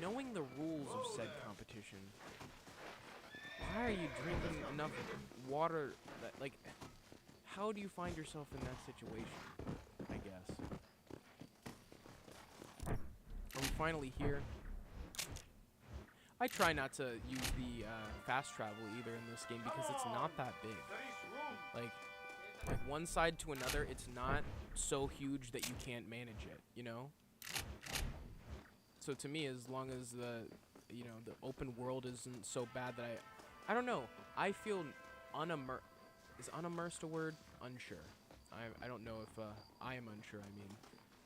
knowing the rules of said competition? Why are you drinking enough water that, like, how do you find yourself in that situation? I guess. Are we finally here? I try not to use the fast travel either in this game because it's not that big. Like one side to another, it's not so huge that you can't manage it, you know? So to me, as long as the open world isn't so bad that I don't know, I feel is unimmersed a word? Unsure. I don't know if I am unsure, I mean.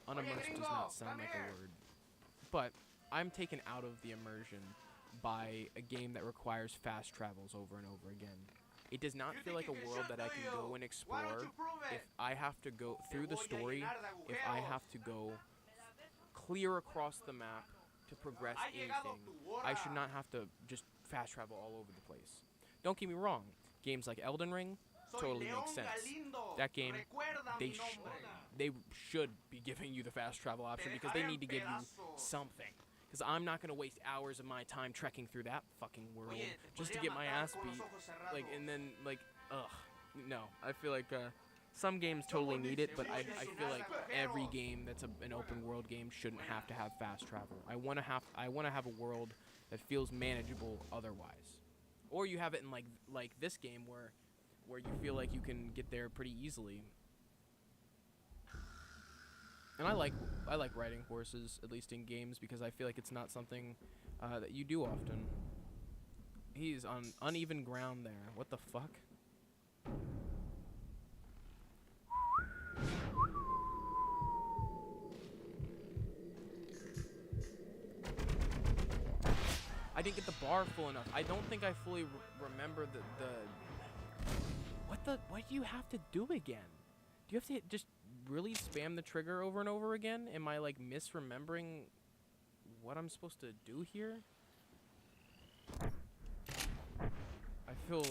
Unimmersed does not sound like a word. But I'm taken out of the immersion by a game that requires fast travels over and over again. It does not feel like a world that I can go and explore if I have to go through the story, if I have to go clear across the map to progress anything. I should not have to just fast travel all over the place. Don't get me wrong, games like Elden Ring totally make sense. That game, they should be giving you the fast travel option because they need to give you something. Because I'm not going to waste hours of my time trekking through that fucking world just to get my ass beat. Like, and then, like, ugh. No, I feel like some games totally need it, but I feel like every game that's an open world game shouldn't have to have fast travel. I want to have a world that feels manageable otherwise. Or you have it in like this game where you feel like you can get there pretty easily. And I like riding horses, at least in games, because I feel like it's not something that you do often. He's on uneven ground there. What the fuck? I didn't get the bar full enough. I don't think I fully remember what do you have to do again? Do you have to just really spam the trigger over and over again? Am I like misremembering what I'm supposed to do here? I feel...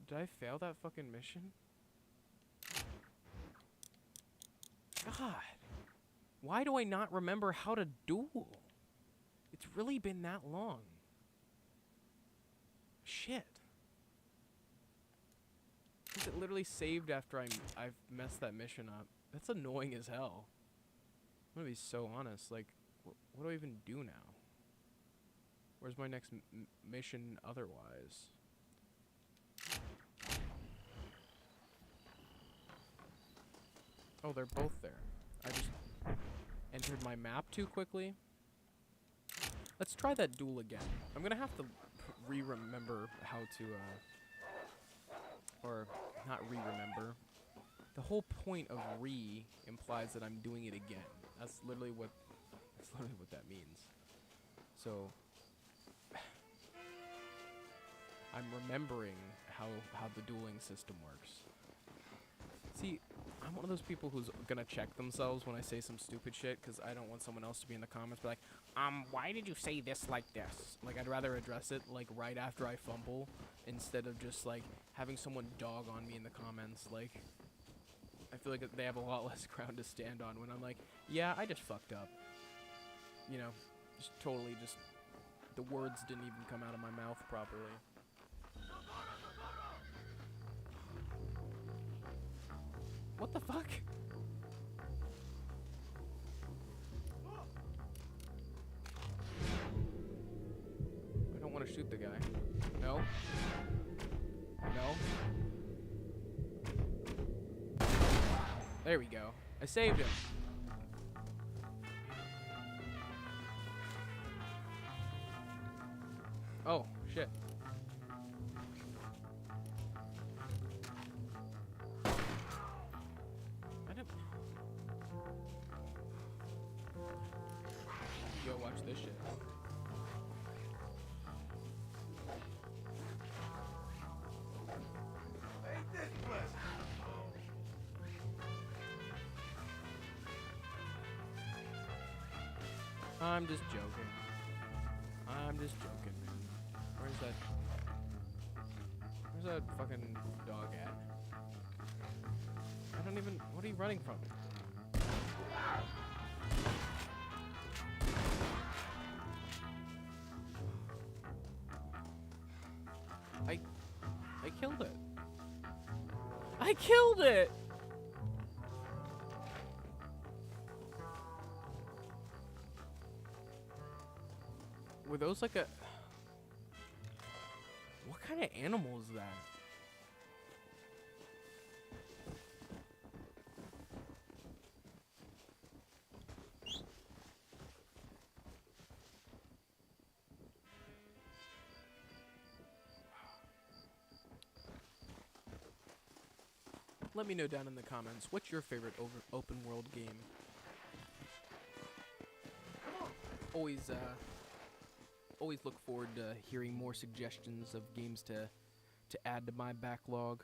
Did I fail that fucking mission? God. Why do I not remember how to duel? It's really been that long. Shit. Is it literally saved after I've messed that mission up? That's annoying as hell. I'm gonna be so honest. Like, what do I even do now? Where's my next mission otherwise? Oh, they're both there. I just entered my map too quickly. Let's try that duel again. I'm gonna have to re-remember how to, or not re-remember. The whole point of re implies that I'm doing it again. That's literally what that means. So I'm remembering how the dueling system works. See, I'm one of those people who's gonna check themselves when I say some stupid shit, because I don't want someone else to be in the comments be like, why did you say this like this? Like, I'd rather address it, like, right after I fumble, instead of just, like, having someone dog on me in the comments. Like, I feel like they have a lot less ground to stand on when I'm like, yeah, I just fucked up. You know, just totally just The words didn't even come out of my mouth properly. What the fuck? I don't want to shoot the guy. No. No. There we go. I saved him. Oh, shit. I didn't... Yo, watch this shit. Ain't this blessed? I'm just joking. I'm just joking, man. Where's that fucking dog at? I don't even... What are you running from? I killed it. I killed it! Were those like a... What kind of animal is that? Let me know down in the comments, what's your favorite open world game? Always look forward to hearing more suggestions of games to add to my backlog.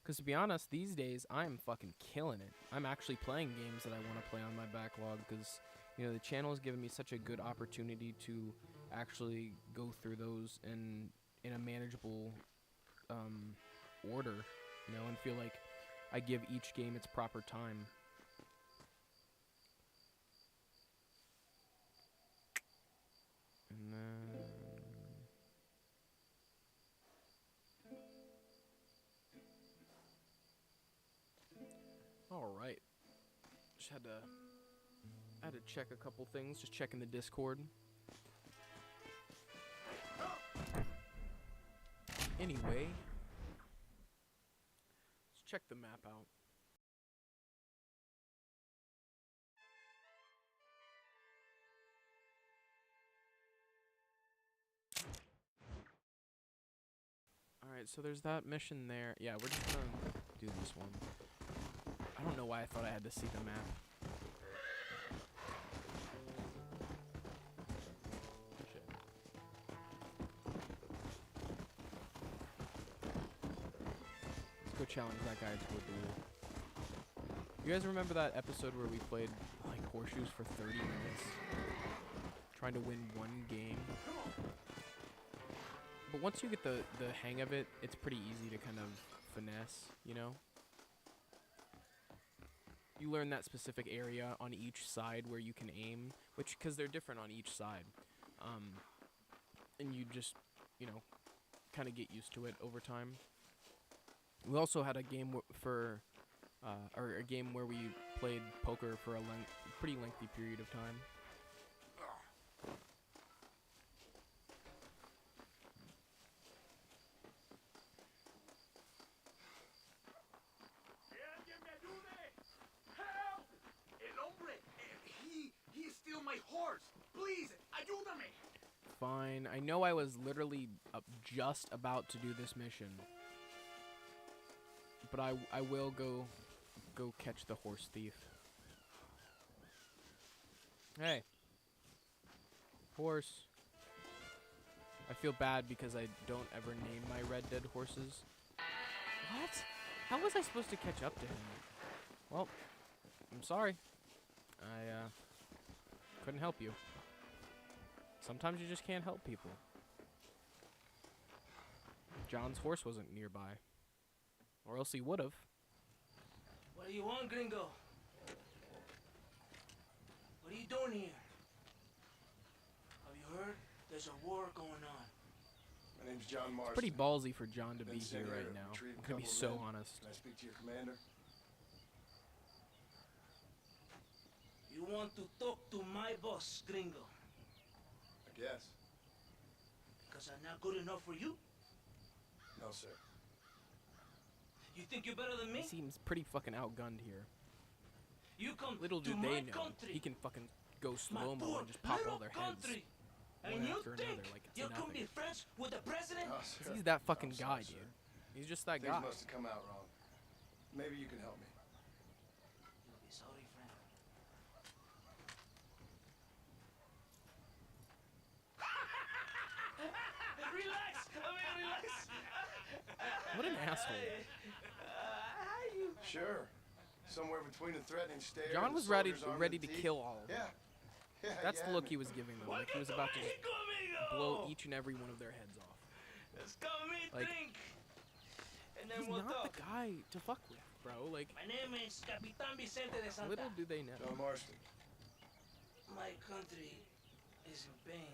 Because to be honest, these days, I'm fucking killing it. I'm actually playing games that I want to play on my backlog because, you know, the channel has given me such a good opportunity to actually go through those in a manageable order, you know, and feel like I give each game its proper time. And then... Alright. Just had to check a couple things, just checking the Discord. Anyway, let's check the map out. Alright, so there's that mission there. Yeah, we're just gonna do this one. I don't know why I thought I had to see the map. Shit. Let's go challenge that guy to a duel. You guys remember that episode where we played like horseshoes for 30 minutes? Trying to win one game? But once you get the hang of it, it's pretty easy to kind of finesse, you know? You learn that specific area on each side where you can aim, which, because they're different on each side. And you just, you know, kind of get used to it over time. We also had a game or a game where we played poker for a pretty lengthy period of time. Fine. I know I was literally just about to do this mission. But I will go catch the horse thief. Hey. Horse. I feel bad because I don't ever name my Red Dead horses. What? How was I supposed to catch up to him? Well, I'm sorry. I couldn't help you. Sometimes you just can't help people. John's horse wasn't nearby. Or else he would've. What do you want, gringo? What are you doing here? Have you There's a war going on. My name's John Marston. Pretty ballsy for John to Been be sent here here right to now. retrieve I'm a gonna be couple of so men. honest. Can I speak to your commander? You want to talk to my boss, gringo? I guess. Because I'm not good enough for you? No, sir. You think you're better than He me? seems pretty fucking outgunned here. You come Little to do my they know, country, he can fucking go my slow-mo poor and just pop all little their heads. country, one and you after think another like it's you can nothing. be friends with the president? No, 'Cause sir. he's that fucking I'm guy, sorry, sir. dude. He's just that Things guy. must have come out wrong. Maybe you can help me. You'll be sorry, friend. Relax! I mean, relax! What an asshole. Sure. Somewhere between a threatening stare John and was a ready soldier's arm to and teeth. kill all of them. Yeah. That's the yeah, look he was giving them. Like he was about to just blow each and every one of their heads off. Let's come meet, Like, drink! And then He's we'll not talk. the guy to fuck with, bro. Like, My name is Capitan Vicente de Santa. little do they know. John Marston. My country is in pain,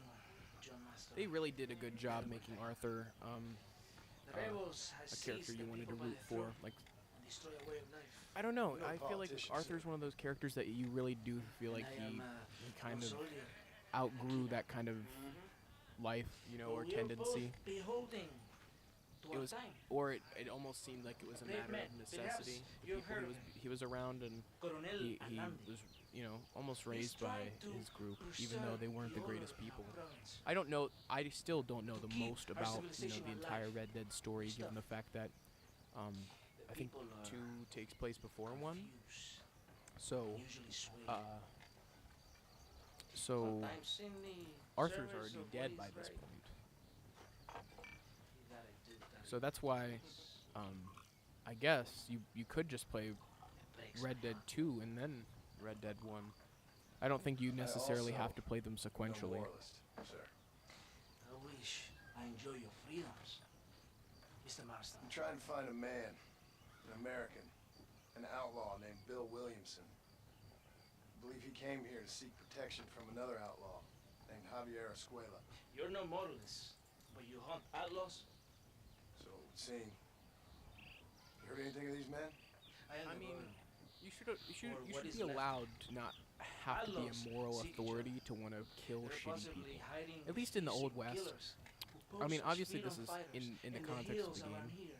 John Master. They really did a good job making Arthur The rebels have a character seized you the wanted to people by root the for. throat Like, and destroy a way of life. I don't know. No I feel like politicians Arthur's here. one of those characters that you really do feel like And I he am, kind a of soldier. outgrew that kind of life, you know, or We'll tendency. both be holding to It our was, time. or it almost seemed like it was a Brave matter man, of necessity. perhaps The you've people heard he was around, and Coronel he Anandi. was, you know, almost He's raised by trying to his group, even though they preserve weren't the the greatest honor of people. our province. I don't know. I still don't know To the keep most our about civilization the entire alive. Red Dead story, given Stuff. the fact that The I think people are 2 takes place before 1. confused, So usually swayed. so Sometimes in the Arthur's service already of dead what by is this right. point. You gotta do that. So that's why I guess you could just play It breaks Red my Dead heart. 2 and then Red Dead 1. I don't think you necessarily also have to play them No sequentially. moralist, sir. I wish I enjoy your freedoms, Mr. Marston. I'm trying to find a man, an American, an outlaw named Bill Williamson. I believe he came here to seek protection from another outlaw named Javier Escuela. You're no moralist, but you hunt outlaws. So it would seem. You heard anything of these men? I mean, you should Or you what should is be left. allowed to not have to be Outlaws a moral seek each other. authority to want to kill They're shitty possibly people. hiding At least in the Old escaped West. killers who I mean, pose as obviously this freedom is fighters in the in context of hills the around game. here.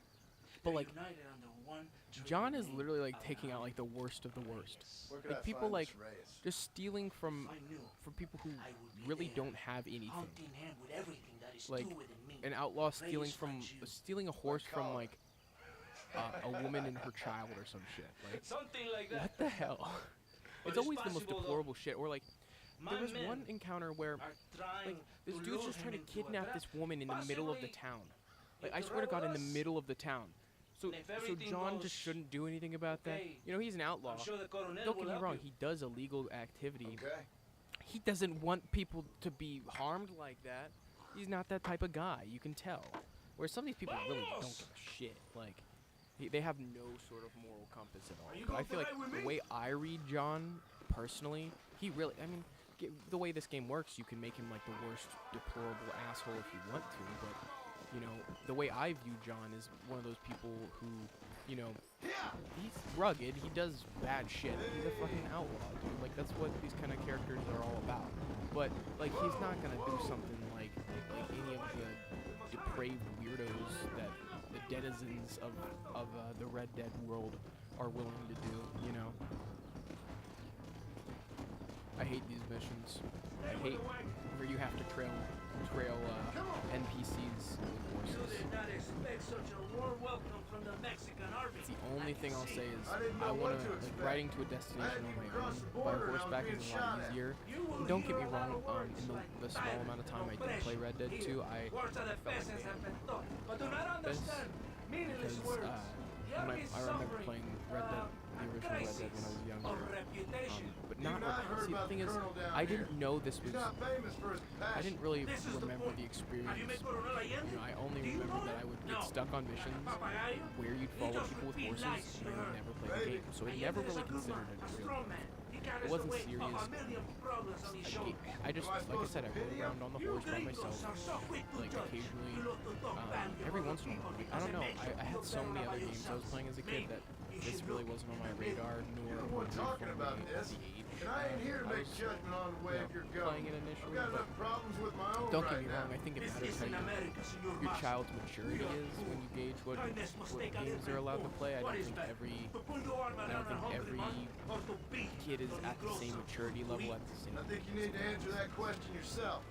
But They're like, united under one John true is name literally like of taking out like the Anonymous. worst of the worst. Where could Like I people find like this Reyes? just stealing from If I knew, people who I would be really there, don't have anything. hand in hand with everything that is Like, true within me. An outlaw stealing Reyes from finds you. stealing a horse from color? like a woman and her child or some shit. Like Something like that. what the hell? But It's always the most possible, though. deplorable shit. Or like My there was men one encounter where are trying like this to dude's lure just him trying to into a kidnap trap, this woman in the middle of the possibly town. Like I into swear to God, in the rebels. middle of the town. So And if so everything John goes just shouldn't do anything about that. okay, You know, he's an outlaw. I'm sure the Coronel Don't will get me help wrong, you. he does illegal activity. Okay. He doesn't want people to be harmed like that. He's not that type of guy, you can tell. Whereas some of these people really don't Vamos! give a shit. Like, they have no sort of moral compass at all. Are you But I gonna feel like fight with the me? way I read John, personally, he really, I mean, the way this game works, you can make him like the worst deplorable asshole if you want to, but, you know, the way I view John is one of those people who, you know, he's rugged, he does bad shit, he's a fucking outlaw, dude. Like, that's what these kind of characters are all about. But, like, he's not gonna do something like any of the depraved weirdos that the denizens of the Red Dead world are willing to do, you know? I hate these missions. I hate where you have to trail NPCs with You horses. did not expect such a warm welcome from the Mexican army. It's the only thing I'll say is I didn't know I what want to to expect. riding to a destination on my own by horseback is a lot easier. And don't get me wrong, in the small amount of time I did play Red Dead 2, I Words of the felt like peasants a have been taught, but do not This- understand meaningless because words. The when army is I remember suffering, playing Red Dead, the original Red Dead when I was younger. of reputation. But You've not not heard see the about thing the is colonel down I here. didn't know this He's was not famous for his I passion. didn't really This is the remember point. the experience. Have you met Coronel Allende? You know, I only Do you remember know that him? I would No. get stuck on missions Papagayo? where you'd He follow just people with repeat horses lies and you I would heard. never play the Maybe. game. So it Allende never is really a good considered man, it a a real strong game. man. He It wasn't serious. I just, like I said, I rode around on the horse by myself, like occasionally, every once in a while. Like, I don't know, I had so many other games I was playing as a kid that this really wasn't on my radar, nor We're talking about at this, the age. and I ain't here to I make was, judgment on the way you of know, your playing going. it initially, I've got but enough problems with my own don't get right me now. wrong, I think it matters how your child's maturity is when you gauge what games they're allowed to play. I don't think every kid is at the same maturity level at the same I think you need to answer that question yourself.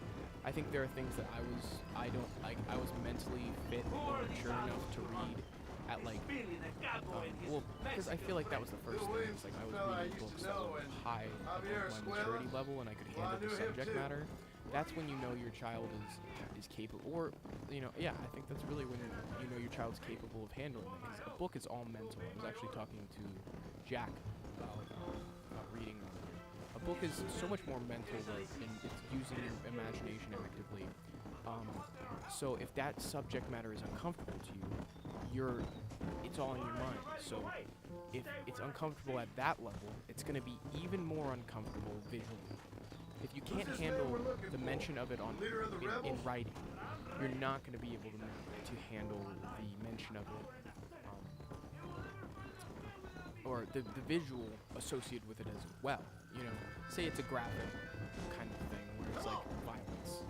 I think there are things that I was mentally fit or mature enough to read at like, well, because I feel like that was the first thing. It's like I was reading books that were high above my maturity level and I could handle the subject matter. That's when you know your child is capable, or, you know, yeah, I think that's really when you know your child's capable of handling it, because a book is all mental. I was actually talking to Jack about reading one. A book is so much more mental work, and it's using your imagination actively. So if that subject matter is uncomfortable to you, it's all in your mind. So if it's uncomfortable at that level, it's going to be even more uncomfortable visually. If you can't handle the mention of it in writing, you're not going to be able to handle the mention of it, or the visual associated with it as well. You know, say it's a graphic kind of thing where it's like violence.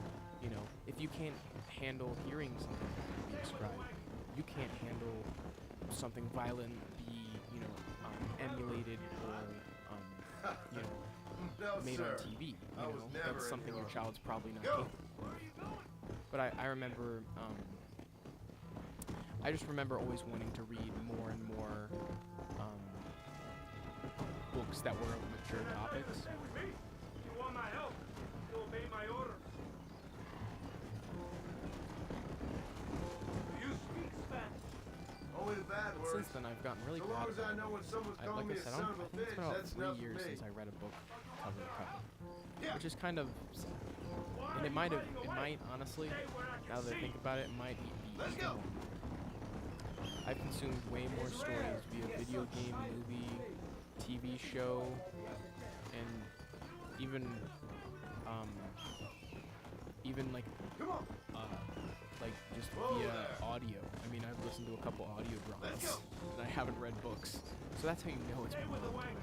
You know, if you can't handle hearing something be described, you can't handle something violent be, you know, emulated or, you know, made on TV. You know, that's something your child's probably not capable of. But I remember, I just remember always wanting to read more and more books that were of mature topics. Since then, I've gotten really bad at it. Like I said, I think it's been about 3 years since I read a book cover to cover, which is kind of sad. And it might honestly, now that I think about it, it might be even more. I've consumed way more stories via video game, movie, TV show, and even like just via audio. I mean, I've listened to a couple audio dramas, and I haven't read books, so that's how you know it's more than time.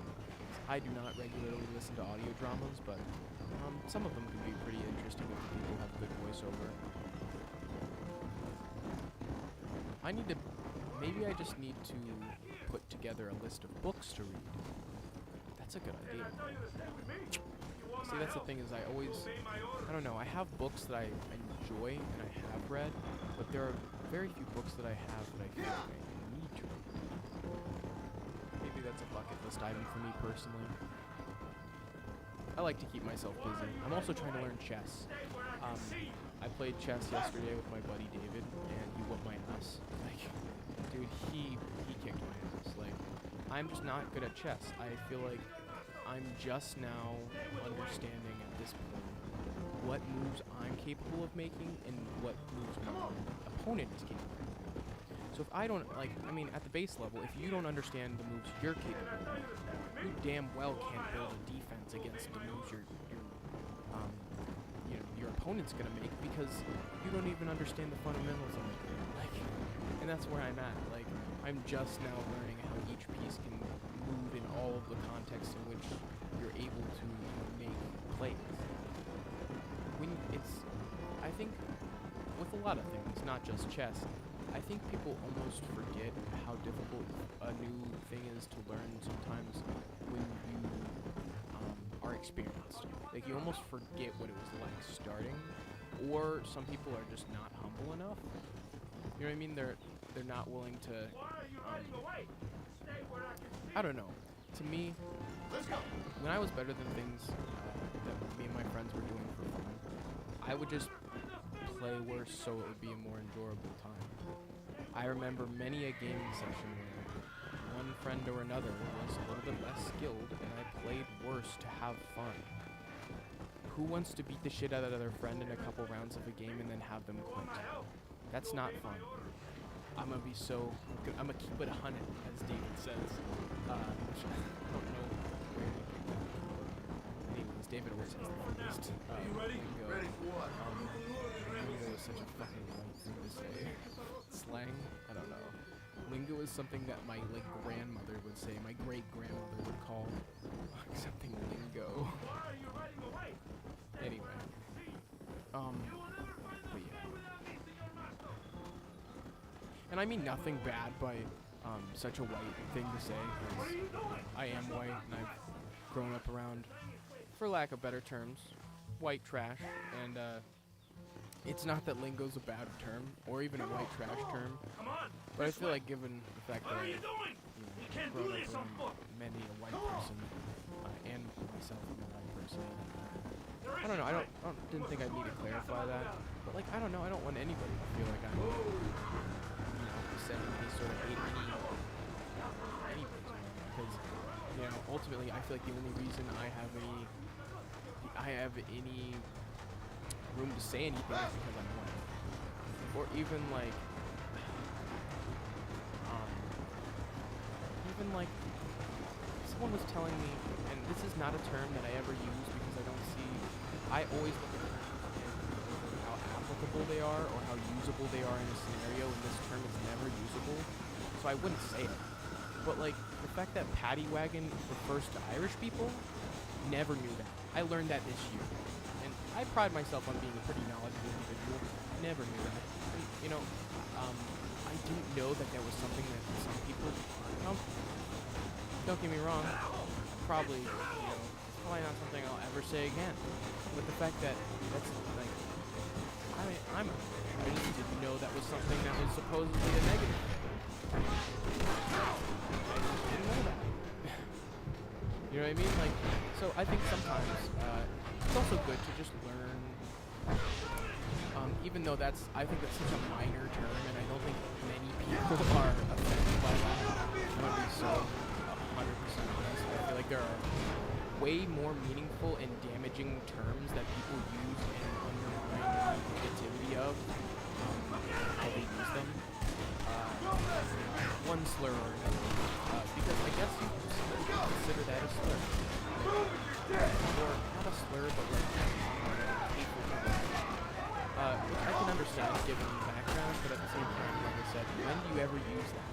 I do not regularly listen to audio dramas, but some of them can be pretty interesting if the people have good voiceover. Maybe I just need to put together a list of books to read. That's a good idea. See, that's the thing is I don't know, I have books that I enjoy and I have read, but there are very few books that I have that I feel like I need to read. Maybe that's a bucket list item for me personally. I like to keep myself busy. I'm also trying to learn chess. I played chess yesterday with my buddy David, and he whooped my ass. Like, dude, he kicked my ass. Like, I'm just not good at chess. I feel like I'm just now understanding at this point what moves I'm capable of making and what moves my opponent is capable of making. So if I don't, like, I mean, at the base level, if you don't understand the moves you're capable of, you damn well can't build a defense against the moves your opponent's gonna make, because you don't even understand the fundamentals of it. Like, and that's where I'm at. Like, I'm just now learning how each piece can move in all of the contexts in which you're able to make plays. I think with a lot of things, not just chess, I think people almost forget how difficult a new thing is to learn sometimes when you are experienced. Like, you almost forget what it was like starting, or some people are just not humble enough. You know what I mean? They're not willing to, I don't know. To me, when I was better than things that me and my friends were doing for fun, I would just play worse so it would be a more enjoyable time. I remember many a gaming session where one friend or another was a little bit less skilled, and I played worse to have fun. Who wants to beat the shit out of their friend in a couple rounds of a game and then have them quit? That's not fun. I'm gonna keep it 100, as David says. Which I don't know where he picked that from. David always says the first. Lingo. Ready for what? Lingo is such a fucking white thing to say. Slang? I don't know. Lingo is something that my grandmother would say. My great grandmother would call something lingo. Anyway. But yeah. And I mean nothing bad by such a white thing to say, because I am white and I've grown up around, for lack of better terms, white trash, and it's not that lingo's a bad term or even a white trash term, but I feel like given the fact that I've grown up around many a white person and myself am a white person, I don't know. I didn't think I'd need to clarify that, but like I don't know. I don't want anybody to feel like I'm saying any sort of hate any person, because ultimately I feel like the only reason I have any room to say anything is because I'm white, or even like someone was telling me, and this is not a term that I ever use because I always look at how applicable they are or how usable they are in a scenario, and this term is never usable, so I wouldn't say it. But like the fact that paddy wagon refers to Irish people, never knew that. I learned that this year, and I pride myself on being a pretty knowledgeable individual. Never knew that. And, I didn't know that was something that some people aren't comfortable. Don't get me wrong. Probably, it's probably not something I'll ever say again. But the fact that that's like, I just didn't know that was something that was supposedly a negative. I just didn't know that. You know what I mean? Like, so I think sometimes it's also good to just learn. Even though I think that's such a minor term, and I don't think many people are affected by that. I'm gonna be so 100% honest. I feel like there are way more meaningful and damaging terms that people use and undermine the negativity of how they use them. One slur or another. Because I guess you could consider that a slur. Or not a slur, but like hateful term. Which I can understand given the background, but at the same time, like I said, when do you ever use that?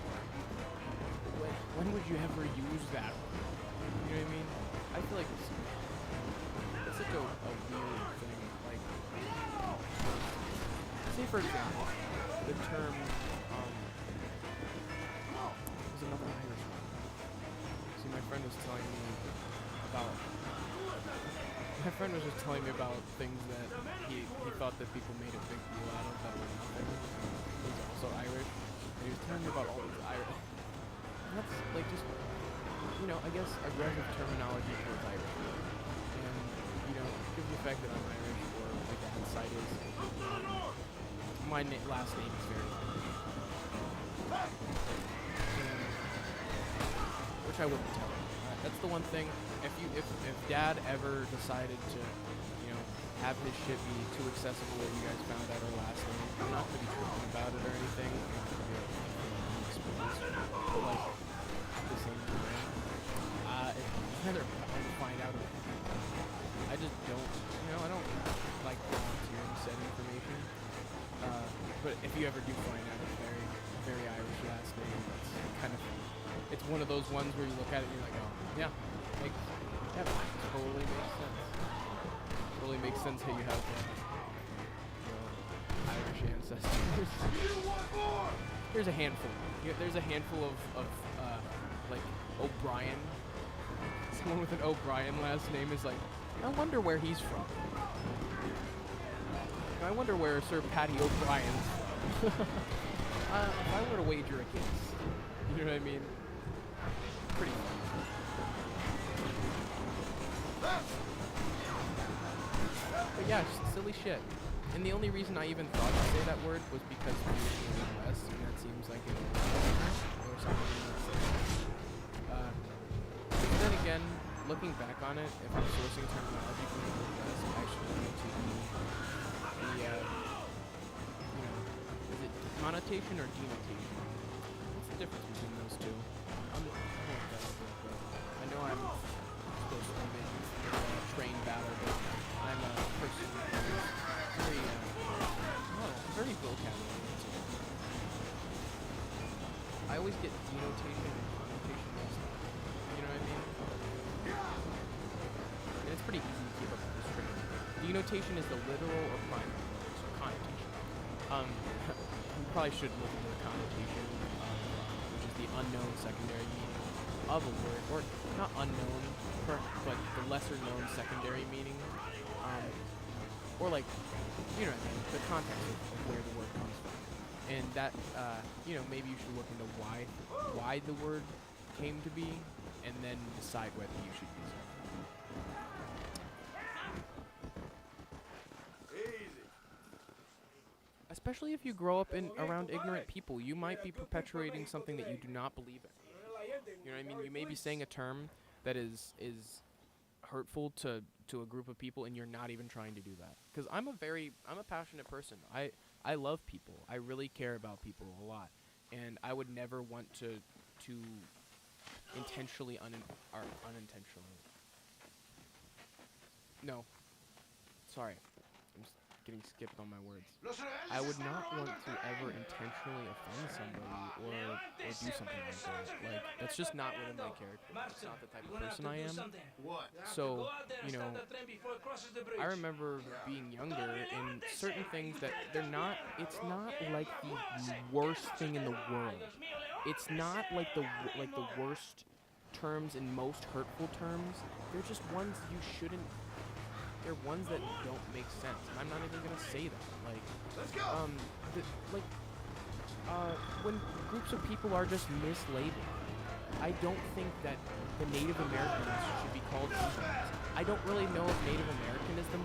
When would you ever use that? You know what I mean? I feel like it's such a weird thing. Like, say for example, the term, was another Irish one. See, my friend was telling me about things that he thought that people made a big deal out of that were nothing. He's also Irish, and he was telling me about all these Irish. That's like just, I guess aggressive terminology towards Irish people. And, given the fact that I'm Irish, or my dad's side is, my last name is very Irish. Which I wouldn't tell him. That's the one thing, if Dad ever decided to, have his shit be too accessible that you guys found out our last name, I'm not going to be tripping about it or anything. I'm going to be exposed. But like, at the same time, I'd rather find out. I just don't, I don't like volunteering said information. But if you ever do find out a very, very Irish last name, that's kind of, it's one of those ones where you look at it and you're like, oh, yeah, that totally makes sense. Totally makes sense how you have Irish ancestors. There's a handful. There's a handful of like O'Brien. Someone with an O'Brien last name is like, I wonder where he's from. I wonder where Sir Paddy O'Brien's from. If I were to wager a guess, you know what I mean? Pretty funny. But yeah, just silly shit. And the only reason I even thought to say that word was because we were in the West, and that seems like it or something. But then again, looking back on it, if I'm sourcing terminology from the West, I actually need to be is it connotation or denotation? What's the difference between those two? I know I'm supposed to be trained battle. denotation and connotation mixed up. You know what I mean? And it's pretty easy to keep up with this training. Denotation is the literal or primary, so connotation. We probably should look into the connotation, which is the unknown secondary meaning of a word, or not unknown, but the lesser known secondary meaning, or like, you know what I mean, the context of where the word comes from. And that, you know, maybe you should look into why the word came to be, and then decide whether you should use it. Especially if you grow up around ignorant people, you might be perpetuating something that you do not believe in. You know what I mean? You may be saying a term that is hurtful to a group of people, and you're not even trying to do that. Because I'm a passionate person. I love people. I really care about people a lot, and I would never want to intentionally or unintentionally. No, sorry, I'm just getting skipped on my words. I would not want to ever intentionally offend somebody or do something like that. Like, that's just not within my character. That's not the type of person I am. What? So, you know, I remember being younger and certain things that it's not like the worst thing in the world. It's not like the worst terms and most hurtful terms. They're just ones you shouldn't. They're ones that don't make sense, and I'm not even gonna say that. Like, Let's go. When groups of people are just mislabeled, I don't think that the Native Americans should be called Indians. I don't really know if Native American is the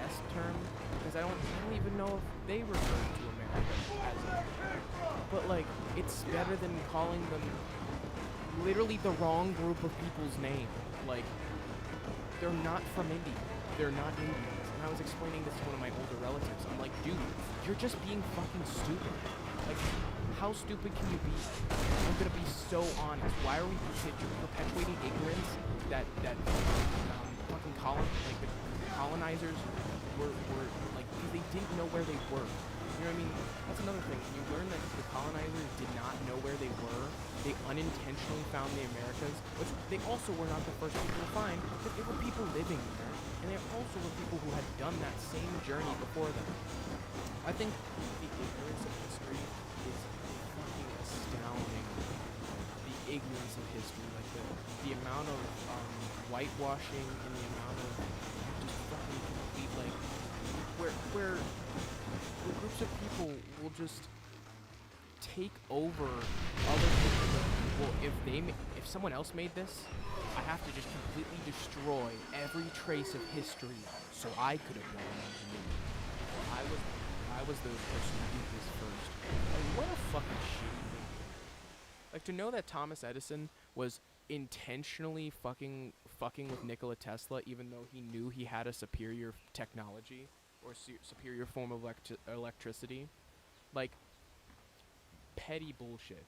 best term, because I don't even know if they refer to America as a. But like, it's better than calling them literally the wrong group of people's name. Like, they're not from India. They're not Indians. And I was explaining this to one of my older relatives. I'm like, dude, you're just being fucking stupid. Like, how stupid can you be? I'm gonna be so honest. Why are we perpetuating ignorance that fucking the colonizers were like, because they didn't know where they were. You know what I mean? That's another thing. You learn that the colonizers did not know where they were. They unintentionally found the Americas, which they also were not the first people to find, but they were people living there, and they also were people who had done that same journey before them. I think the ignorance of history is fucking astounding. The ignorance of history, like the amount of whitewashing and the amount of just fucking complete, like, where groups of people will just take over other people. Well, if someone else made this, I have to just completely destroy every trace of history so I could have done an engineer. I was the person who did this first. Like, what a fucking shitty thing. Like, to know that Thomas Edison was intentionally fucking with Nikola Tesla, even though he knew he had a superior technology or superior form of electricity, like, petty bullshit.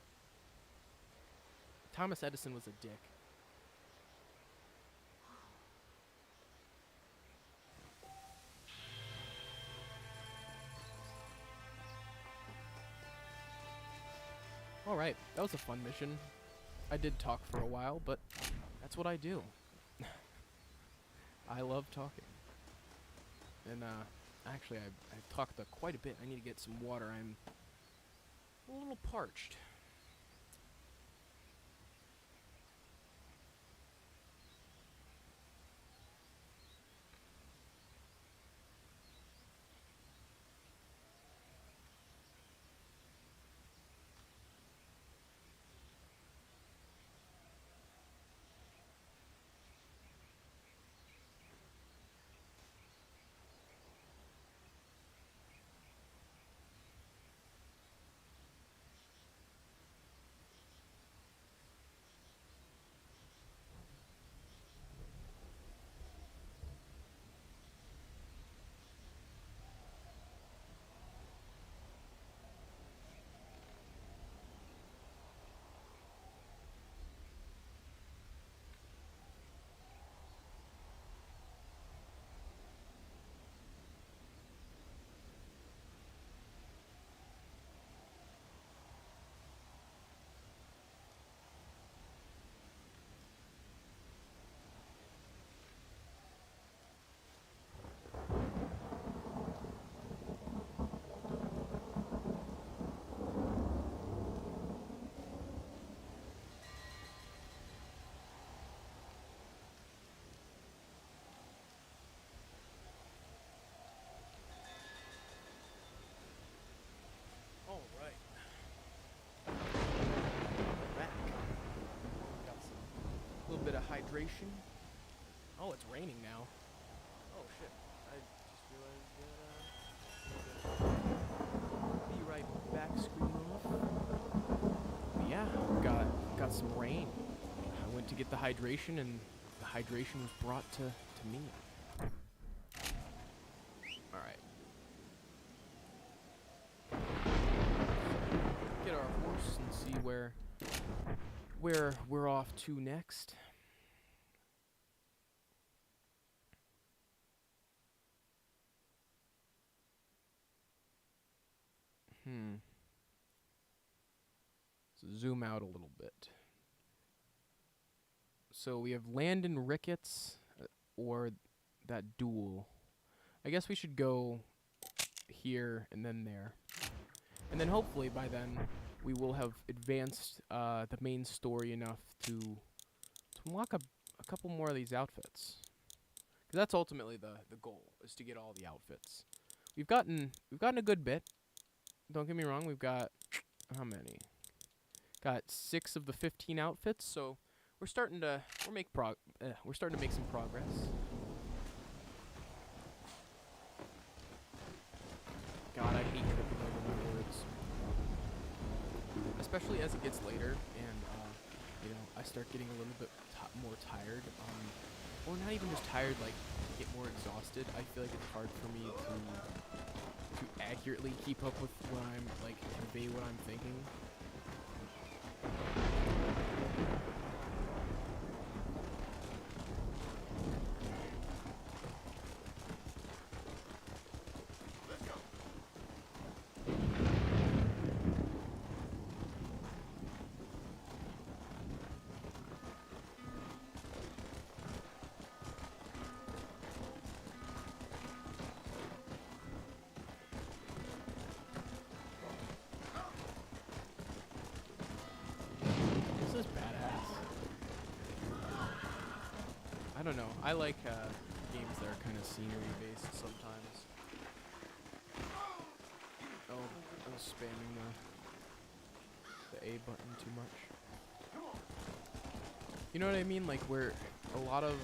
Thomas Edison was a dick. Alright, that was a fun mission. I did talk for a while, but that's what I do. I love talking. And, actually, I've talked quite a bit. I need to get some water. I'm a little parched. hydration. Oh, it's raining now. Oh shit! I just realized that. Be right back. Screen off. But yeah, got some rain. I went to get the hydration, and the hydration was brought to me. All right. Get our horse and see where we're off to next. So zoom out a little bit. So we have Landon Ricketts or that duel. I guess we should go here and then there. And then hopefully by then we will have advanced the main story enough to unlock a couple more of these outfits. Because that's ultimately the goal, is to get all the outfits. We've gotten a good bit. Don't get me wrong, we've got how many? Got 6 of the 15 outfits, so we're starting to make some progress. God, I hate tripping over my words. Especially as it gets later and I start getting a little bit more tired, or not even just tired, like get more exhausted. I feel like it's hard for me to accurately keep up with what I'm convey what I'm thinking. This is badass. I don't know. I like games that are kind of scenery based sometimes. Oh, I was spamming the A button too much. You know what I mean? Like where a lot of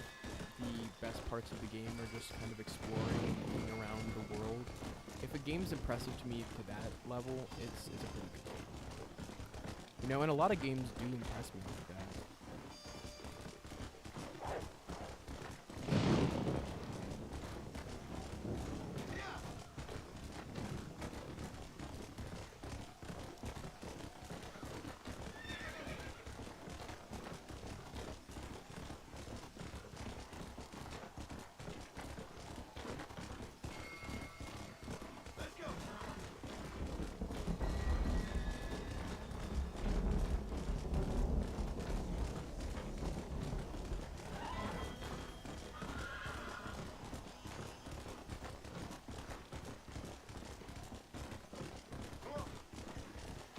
the best parts of the game are just kind of exploring and moving around the world. If a game's impressive to me to that level, it's a pretty good game. You know, and a lot of games do impress me like that.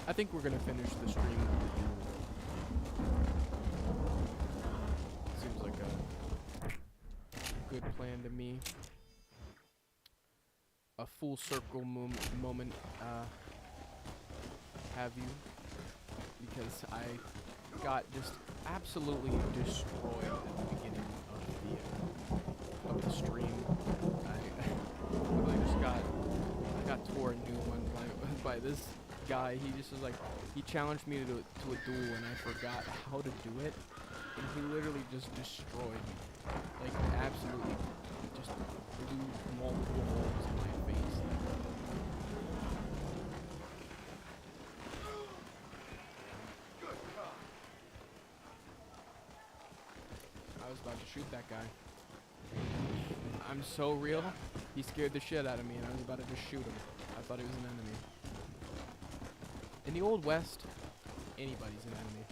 I think we're gonna finish the stream with the duel. Seems like a good plan to me. A full circle moment, have you? Because I got just absolutely destroyed at the beginning of the stream. I just got tore a new one by this guy. He just was like, he challenged me to a duel and I forgot how to do it, and he literally just destroyed me, like absolutely just blew multiple holes in my face. I was about to shoot that guy. I'm so real. He scared the shit out of me and I was about to just shoot him. I thought he was an enemy. In the Old West, anybody's an enemy.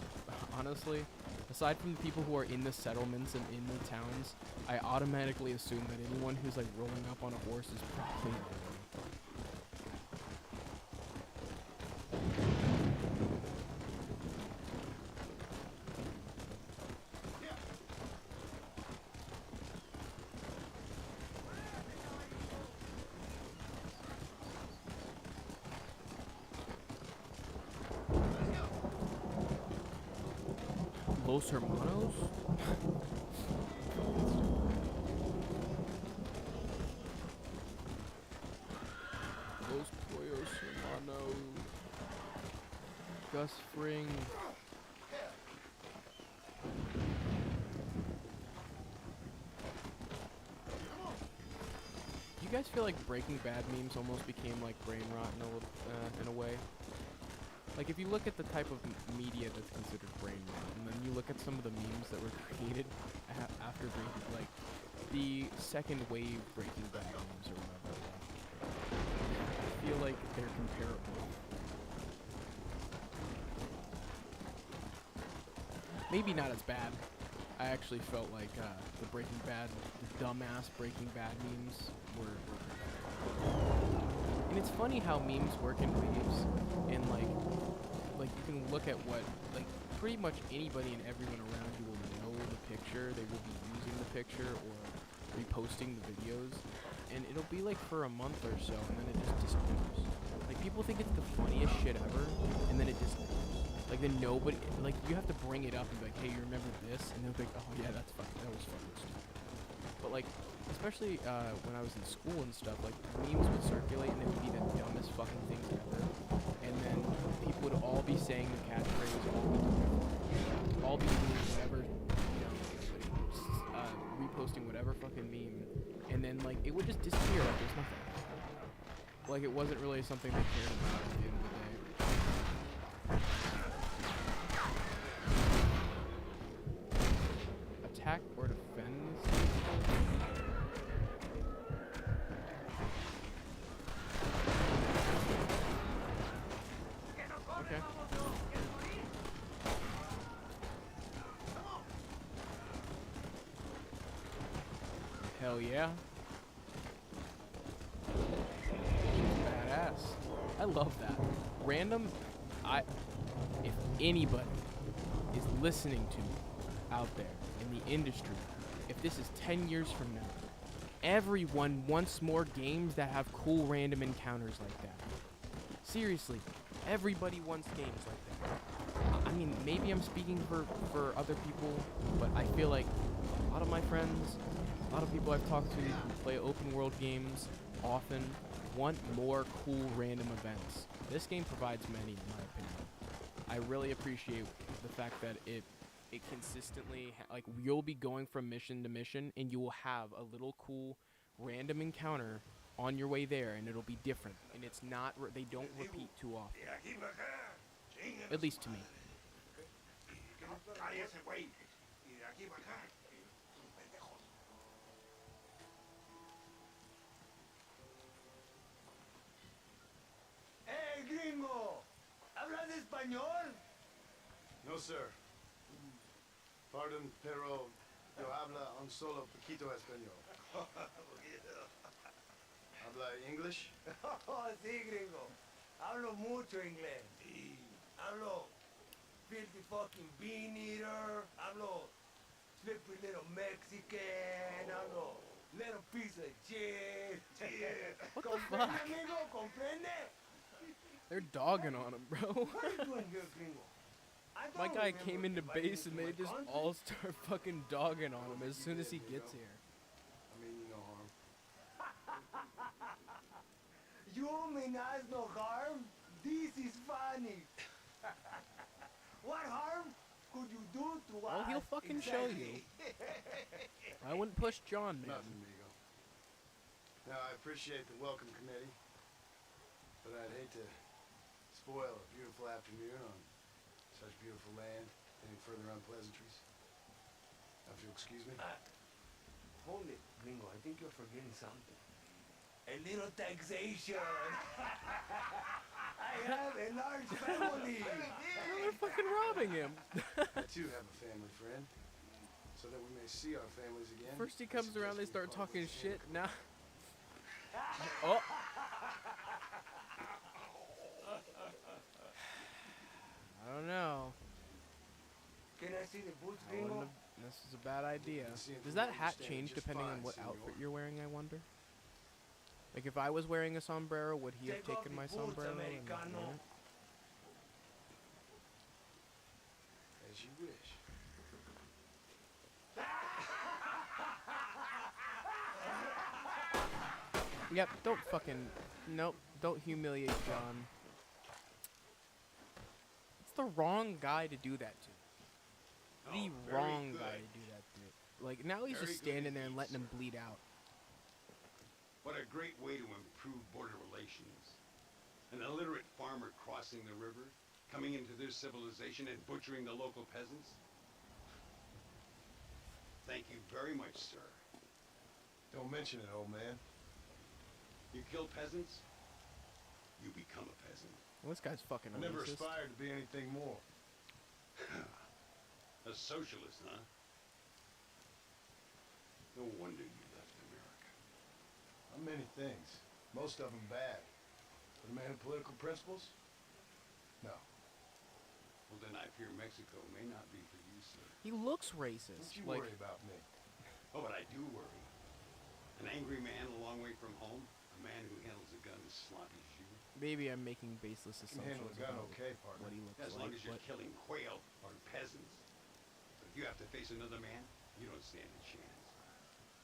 Honestly, aside from the people who are in the settlements and in the towns, I automatically assume that anyone who's like rolling up on a horse is probably an enemy. Los Hermanos? Gus Fring. Do you guys feel like Breaking Bad memes almost became like brain rot in a way? Like if you look at the type of media that's considered brain rot, and then you look at some of the memes that were created after Breaking, like the second wave Breaking Bad memes or whatever, I feel like they're comparable. Maybe not as bad. I actually felt like the Breaking Bad, the dumbass Breaking Bad memes were. And it's funny how memes work in waves, and like you can look at what, like pretty much anybody and everyone around you will know the picture. They will be using the picture or reposting the videos, and it'll be like for a month or so, and then it just disappears. Like people think it's the funniest shit ever, and then it disappears. Like then nobody, like you have to bring it up and be like, hey, you remember this? And they'll be like, oh yeah, that was fucking stupid. But like, especially when I was in school and stuff, like memes would circulate and they would be the dumbest fucking things ever. And then people would all be saying the catchphrase, all be doing whatever, reposting whatever fucking meme. And then like, it would just disappear like there's nothing. Like it wasn't really something they cared about at the end of the day. Attack or defend? Okay. Hell yeah. Badass. I love that. Random, if anybody is listening to me out there in the industry, if this is 10 years from now, everyone wants more games that have cool random encounters like that. Seriously, everybody wants games like that. I mean, maybe I'm speaking for other people, but I feel like a lot of my friends, a lot of people I've talked to who play open world games often want more cool random events. This game provides many, in my opinion. I really appreciate the fact that it consistently, like, you'll be going from mission to mission, and you will have a little cool random encounter on your way there, and it'll be different. And it's not, they don't repeat too often. At least to me. ¡Hey, gringo! ¿Hablas español? No, sir. Pardon, pero yo habla un solo poquito español. ¿Habla English? Oh, sí, gringo. Hablo mucho inglés. Sí. Hablo filthy fucking bean eater. Hablo slippery little Mexican. Hablo little piece of shit. What the ¿Comprende, fuck? amigo? ¿Comprende? They're dogging on him, bro. What are you doing here, gringo? I My don't guy remember came into inviting base you and to they my just country. all start fucking dogging on him as soon as he gets here. I mean you no harm. You mean us no harm? This is funny. What harm could you do to us? Oh, he'll fucking show you. I wouldn't push John, man. Nothing, amigo. Now, I appreciate the welcome committee, but I'd hate to spoil a beautiful afternoon on such beautiful land. Any further unpleasantries? Now, if you'll excuse me. Hold it, gringo. I think you're forgetting something. A little taxation. I have a large family. They're fucking robbing him. I too have a family friend, so that we may see our families again. First he I comes around, they suggest we start call talking this shit. amicable. Now, oh, I don't know. Can I see the boots, I wouldn't gringo? have- This is a bad idea. See if Does we that hat understand change just depending on fine, what senor. outfit you're wearing, I wonder? Like, if I was wearing a sombrero, would he have Take off taken the my boots, sombrero? and not Americano. worn it? As you wish. Yep, don't fucking... Nope, don't humiliate John. It's the wrong guy to do that to. The Oh, very wrong good. guy to do that to. Like, now he's Very just good standing there and indeed, letting him sir. bleed out. What a great way to improve border relations. An illiterate farmer crossing the river, coming into their civilization and butchering the local peasants. Thank you very much, sir. Don't mention it, old man. You kill peasants, you become a peasant. Well, this guy's fucking I never racist. aspired to be anything more. A socialist, huh? No wonder you left America. I'm many things. Most of them bad. But a man of political principles? No. Well, then I fear Mexico may not be for you, sir. He looks racist. Don't you Like, worry about me. Oh, but I do worry. An angry man a long way from home, a man who handles a gun as sloppy as you. maybe I'm making baseless I can handle assumptions a gun about okay, partner. what he looks As like. long as you're but killing quail or peasants. But if you have to face another man, you don't stand a chance.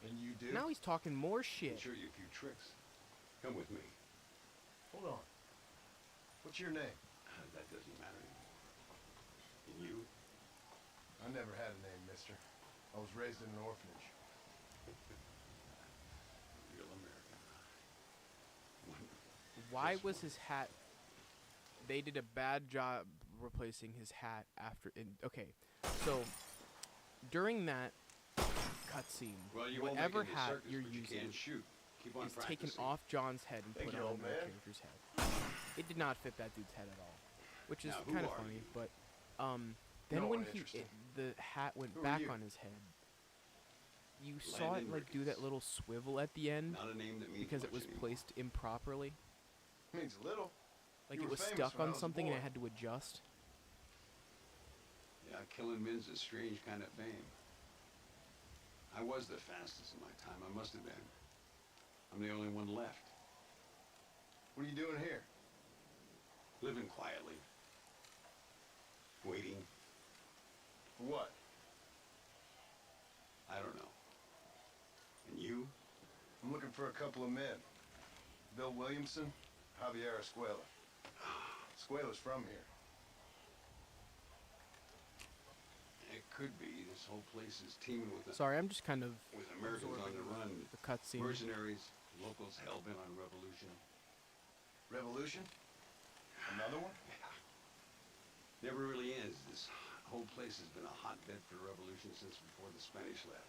And you do? now he's talking more I shit. can show you a few tricks. Come with me. Hold on. What's your name? That doesn't matter anymore. And you? I never had a name, mister. I was raised in an orphanage. Real American. Wonderful. Why Just was one. his hat? They did a bad job replacing his hat after. Okay, so during that cutscene, Well, you won't whatever make it in hat circus, you're but you using can't shoot. Keep on is taken practicing. off John's head and Thank put you, on old another man. character's head. It did not fit that dude's head at all, which is Now, who kind of are funny. you? But then No when one interesting. the hat went Who are back you? on his head, you saw it Landon like do that Ricketts. little swivel at the end Not a name that means because it much was anymore. placed improperly. Means little. Like You it were was famous stuck when I on was a something and boy. it had to adjust. Yeah, killing men's a strange kind of fame. I was the fastest in my time. I must have been. I'm the only one left. What are you doing here? Living quietly. Waiting. For what? I don't know. And you? I'm looking for a couple of men. Bill Williamson, Javier Escuela. Escuela's from here. It could be. This whole place is teeming with Sorry, I'm just kind of with Americans on the run. the cutscene. Mercenaries, locals hell-bent on revolution. Revolution? Another one? Never really ends. This whole place has been a hotbed for revolution since before the Spanish left.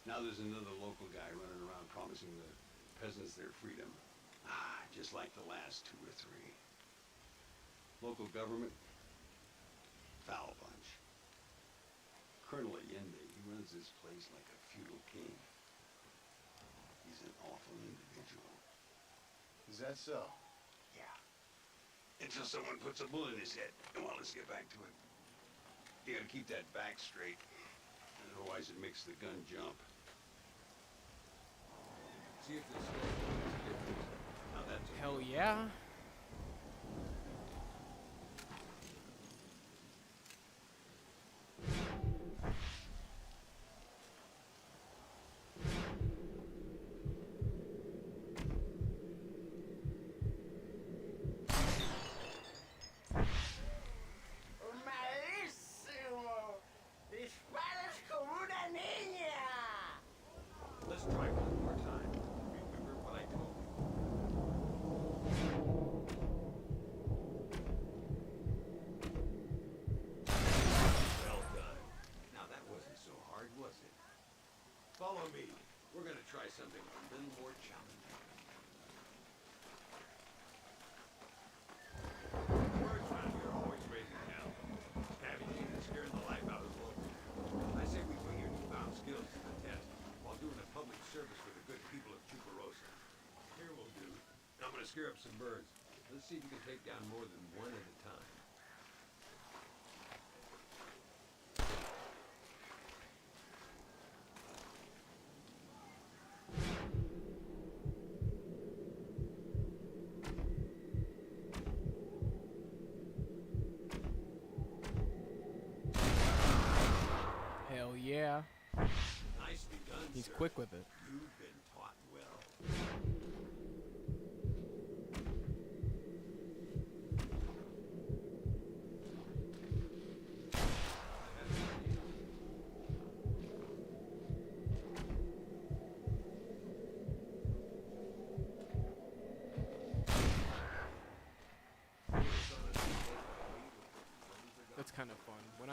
Now there's another local guy running around promising the peasants their freedom. Just like the last 2 or 3. Local government, foul bunch. Colonel Allende, he runs this place like a feudal king. He's an awful individual. Is that so? Yeah. Until someone puts a bullet in his head. Well, let's get back to it. You gotta keep that back straight. Otherwise it makes the gun jump. See if this makes a difference. Now that's a Hell yeah. Malísimo. Disparas como una niña. Let's try one more time. Remember what I told you. Well done. Now that wasn't so hard, was it? Follow me. We're gonna try something a little more challenging. Birds around here are always raising hell. Scavenging and scaring the life out of the locals. I say we put your newfound skills to the test while doing a public service for the good people of Chuparosa. Here we'll do. I'm gonna scare up some birds. Let's see if you can take down more than one at a time. Hell yeah. Nicely done, He's sir. quick with it. You've been taught well.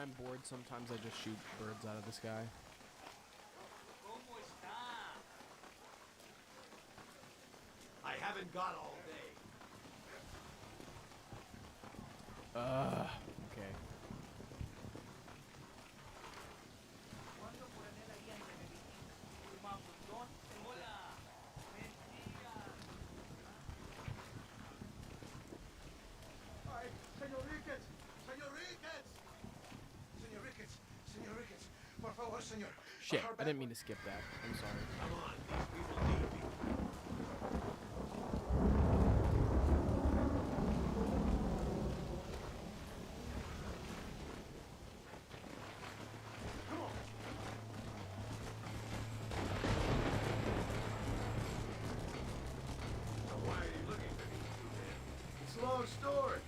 I'm bored, sometimes I just shoot birds out of the sky. I haven't got all day. Okay. Ay, Señor Ricketts! Señor Ricketts! Señor Ricketts! Señor Ricketts! Por favor, señor. Shit, I didn't mean to skip that. I'm sorry. Come on, these people need me. Now, why are you looking for me, man? It's a long story.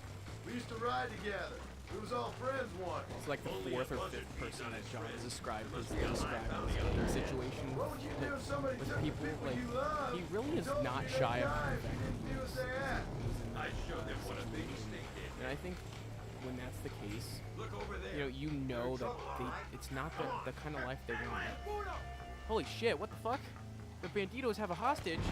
We used to ride together. We was all friends once. It's like the fourth or fifth person that John has described this situation What would you do if somebody with took people. the people Like, you love? he really is told not you shy they'd of die the if fact you that didn't do as they asked. I showed them what a big mistake they And I think when that's the case, Look over there. you know that it's not the kind of life they want. Holy shit, what the fuck? The banditos have a hostage.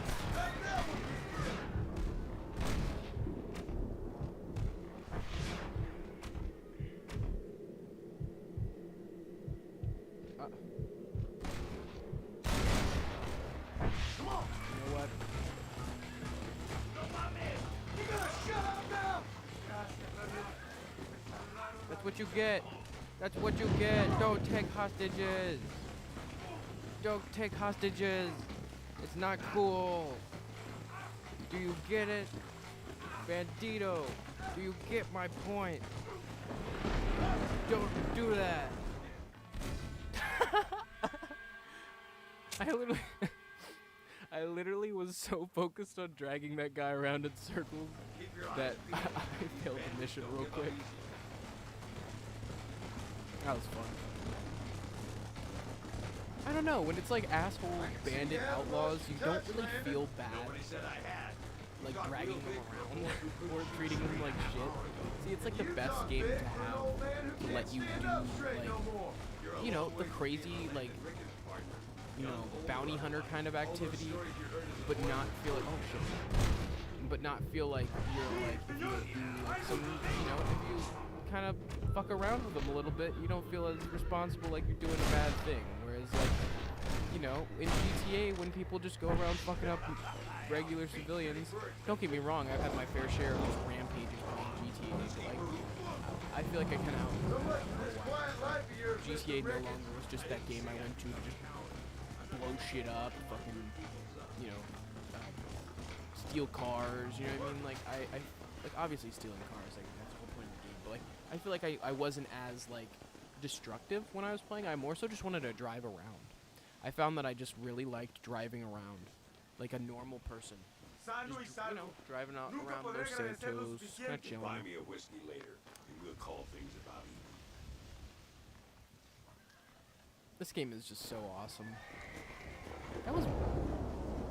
Come on! You know what? You gotta shut up now! That's what you get. That's what you get. Don't take hostages. Don't take hostages. It's not cool. Do you get it? Bandito, do you get my point? Don't do that. I literally was so focused on dragging that guy around in circles that I failed the mission real quick. That was fun. I don't know, when it's like asshole bandit outlaws, you don't really feel bad like dragging them around or treating them like shit. See, it's like the best game to have to let you do like, you know, the crazy like, you know, bounty hunter kind of activity, but not feel like, oh shit, but not feel like you're like, if you do like some, you know, if you kind of fuck around with them a little bit, you don't feel as responsible like you're doing a bad thing. Whereas like, you know, in GTA, when people just go around fucking up regular civilians, don't get me wrong, I've had my fair share of just rampaging playing GTA, but like, I feel like I kind of GTA no longer was just that game I went to just blow shit up, fucking, you know, steal cars, you know what I mean? Like, I like, obviously stealing cars, like, that's the whole point of the game, but like, I feel like I wasn't as, like, destructive when I was playing. I more so just wanted to drive around. I found that I just really liked driving around, like a normal person. Just, you know, driving out around Los Santos, kind of chilling. Buy me a whiskey later, and we'll call things about it. This game is just so awesome.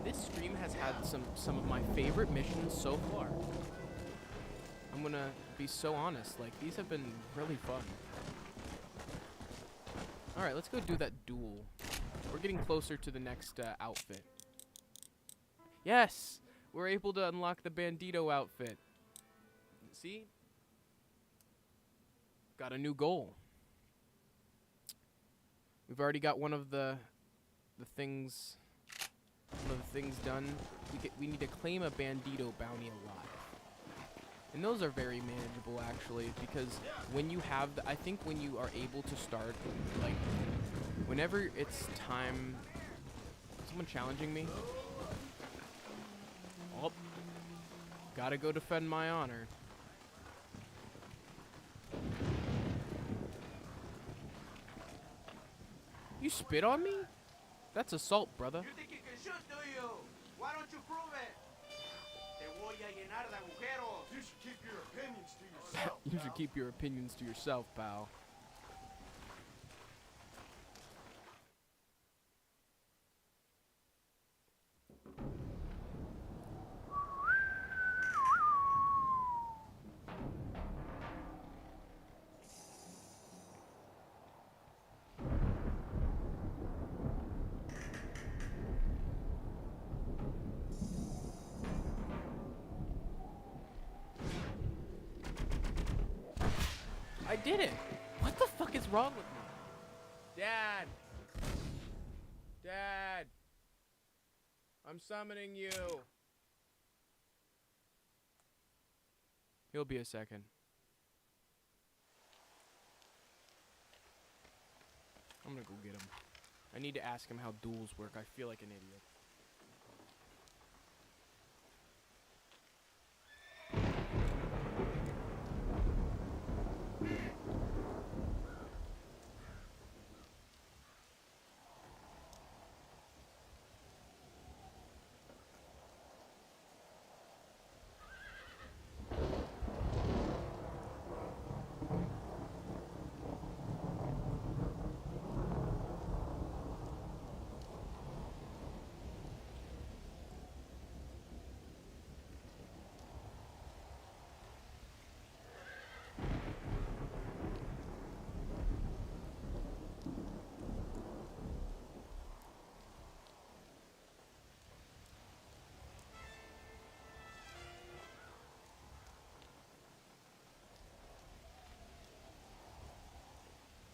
This stream has had some of my favorite missions so far. I'm gonna be so honest, like, these have been really fun. Alright, let's go do that duel. We're getting closer to the next outfit. Yes! We're able to unlock the Bandito outfit. See? Got a new goal. We've already got one of the things done. We need to claim a Bandito bounty alive. And those are very manageable, actually, because when you have I think when you are able to start, like, whenever it's time. Someone challenging me? Oh, gotta go defend my honor. You spit on me? That's assault, brother. You think you can shoot, do you? Why don't you prove it? Te voy a llenar de agujeros. You should keep your opinions to yourself. You should keep your opinions to yourself, pal. did it! What the fuck is wrong with me? Dad! Dad! I'm summoning you! He'll be a second. I'm gonna go get him. I need to ask him how duels work. I feel like an idiot.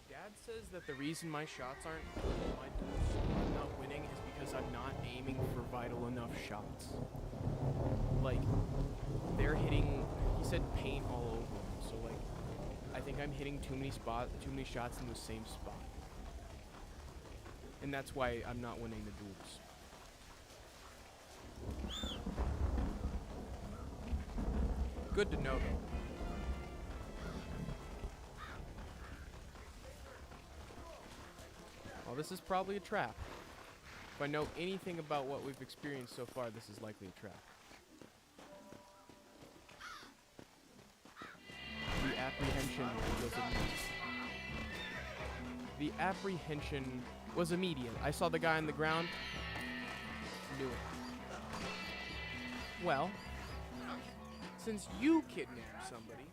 Dad says that the reason my shots aren't my duels are not winning is because I'm not aiming for vital enough shots. Like, they're hitting, he said paint all over them, so like, I think I'm hitting too many shots in the same spot. And that's why I'm not winning the duels. Good to know though. Well, this is probably a trap. If I know anything about what we've experienced so far, this is likely a trap. The apprehension was immediate. The apprehension was immediate. I saw the guy on the ground. Knew it. Well, since you kidnapped somebody,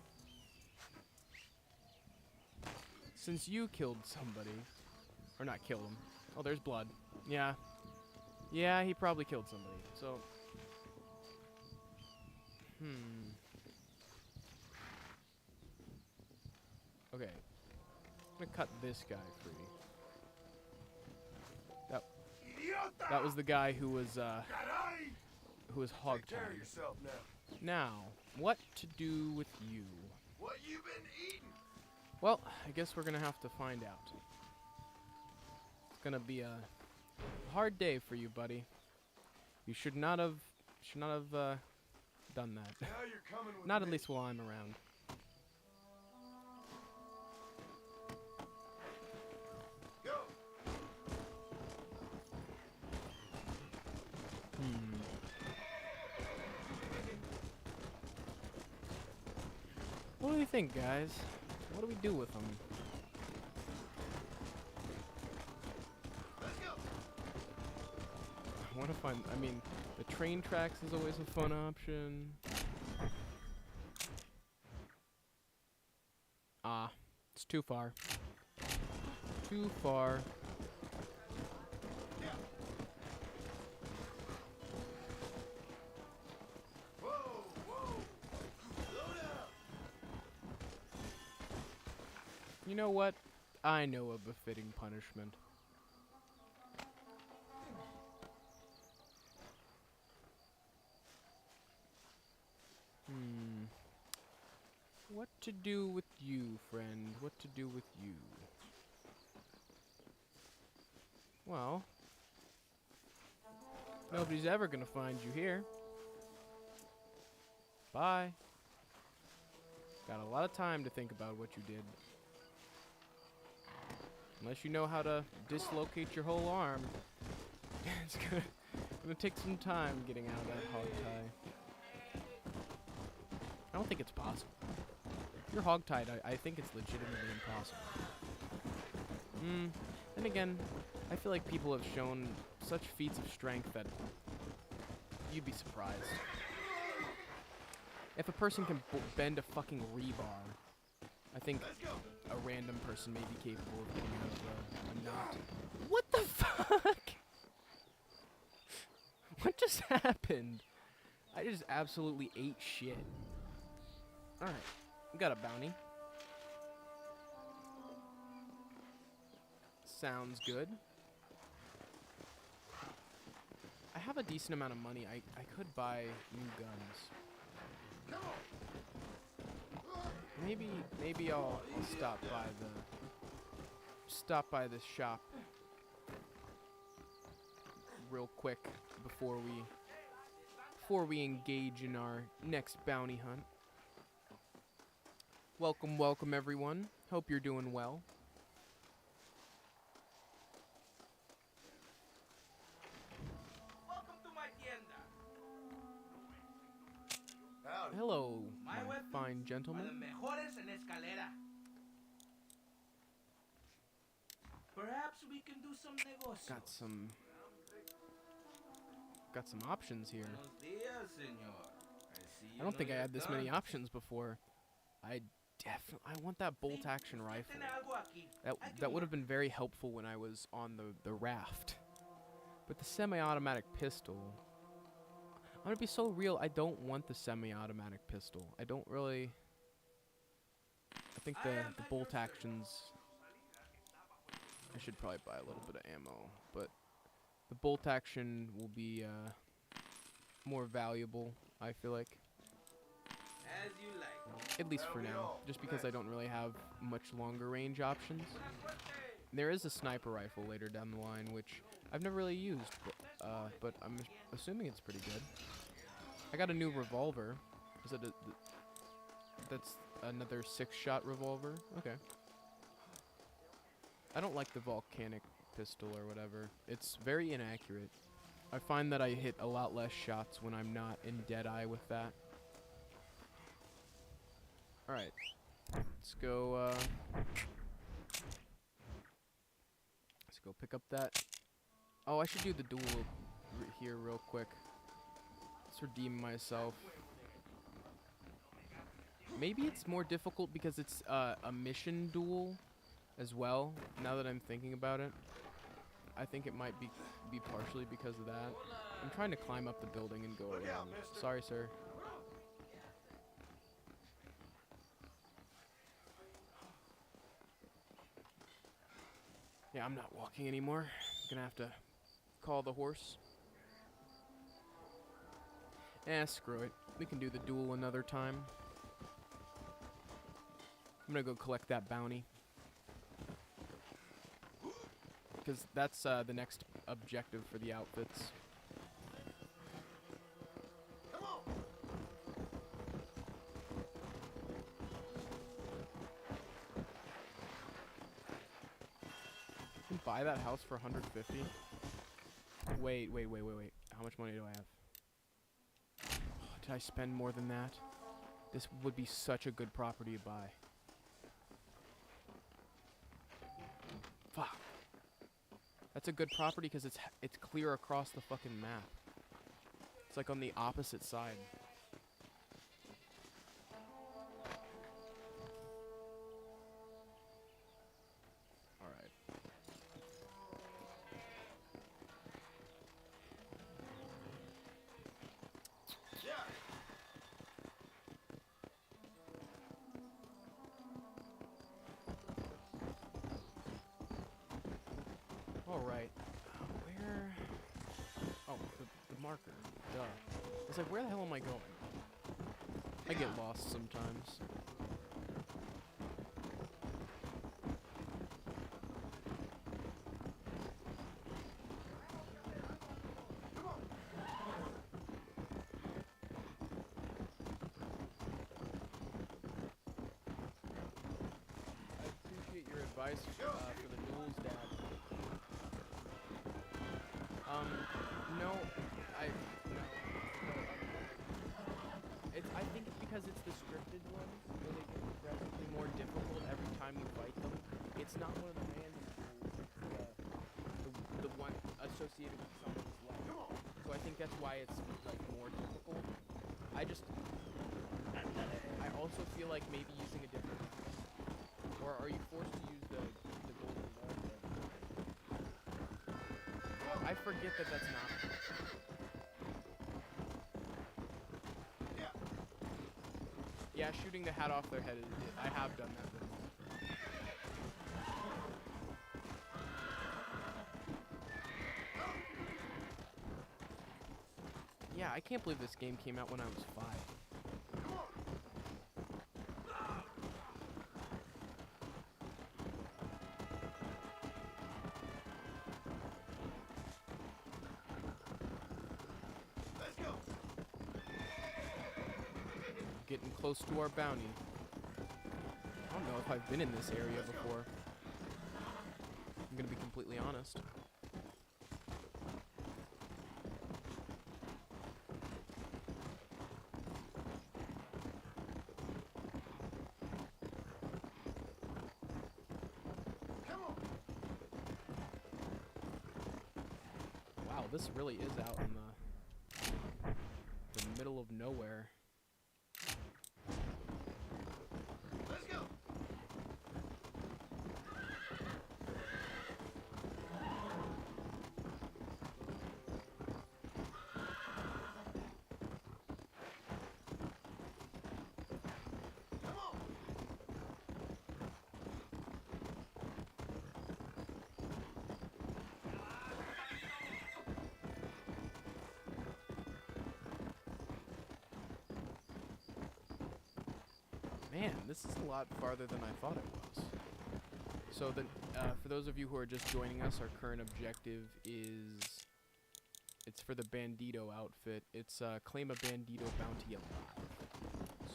since you killed somebody, or not killed him. Oh, there's blood. Yeah. Yeah, he probably killed somebody. So. Okay. I'm gonna cut this guy free. That was the guy who was hogtied. Take care of yourself now. Now, what to do with you? What you been eating? Well, I guess we're gonna have to find out. It's gonna be a hard day for you, buddy. You should not have done that. Now you're coming with Not me. at least while I'm around. Go. What do you think, guys? What do we do with them? Let's go. I want to find. I mean, the train tracks is always a fun option. Ah, it's too far. Too far. Whoa, whoa. Slow down. You know what? I know a befitting punishment. What to do with you, friend? What to do with you? Well, nobody's ever gonna find you here. Bye. Got a lot of time to think about what you did. Unless you know how to dislocate your whole arm. It's gonna take some time getting out of that hog tie. I don't think it's possible. If you're hog-tied, I think it's legitimately impossible. Then again, I feel like people have shown such feats of strength that you'd be surprised. If a person can bend a fucking rebar, I think a random person may be capable of getting out of a knot. What the fuck? What just happened? I just absolutely ate shit. Alright, we got a bounty. Sounds good. I have a decent amount of money. I could buy new guns. Maybe I'll stop by this shop real quick before we engage in our next bounty hunt. Welcome everyone. Hope you're doing well. Welcome to my tienda. Howdy. Hello, My my weapons fine are the gentleman. mejores en escalera. Perhaps we can do some negocio. Got some options here. Buenos dias, senor. I don't think I had this many options before. I want that bolt action rifle. That would have been very helpful when I was on the raft. But the semi-automatic pistol, I'm gonna be so real, I don't want the semi-automatic pistol. I don't really. I think the bolt actions. I should probably buy a little bit of ammo, but the bolt action will be more valuable, I feel like. As you like. At least for now, just because I don't really have much longer range options. There is a sniper rifle later down the line, which I've never really used, but I'm assuming it's pretty good. I got a new revolver. Is it that's another 6-shot revolver? Okay. I don't like the volcanic pistol or whatever. It's very inaccurate. I find that I hit a lot less shots when I'm not in dead-eye with that. Alright. Let's go pick up that. Oh, I should do the duel here real quick. Let's redeem myself. Maybe it's more difficult because it's a mission duel as well, now that I'm thinking about it. I think it might be partially because of that. I'm trying to climb up the building and go around. Sorry, sir. Yeah, I'm not walking anymore. Gonna have to call the horse. Screw it. We can do the duel another time. I'm gonna go collect that bounty. Because that's the next objective for the outfits. Come on. You can buy that house for 150. Wait. How much money do I have? Oh, did I spend more than that? This would be such a good property to buy. Fuck. That's a good property because it's clear across the fucking map. It's like on the opposite side. Alright. Alright. Where? Oh, the marker. Duh. I was like, where the hell am I going? I get lost sometimes. I appreciate your advice for the duels, Dad. No. I think it's because it's the scripted ones where they get progressively more difficult every time you fight them. It's not one of the random duels, the one associated with someone's life. So I think that's why it's like more difficult. I also feel like maybe using a different, or are you forced to use the golden ball? I forget that that's not. Yeah, shooting the hat off their head, I have done that before. Yeah, I can't believe this game came out when I was 5. Let's go. Getting close to our bounty. I don't know if I've been in this area before. I'm gonna be completely honest. Come on. Wow, this really is out in the middle of nowhere. Let's go. Come on. Man, this is a lot farther than I thought it was. So, for those of you who are just joining us, our current objective is... It's for the Bandito outfit. It's claim a Bandito bounty alive.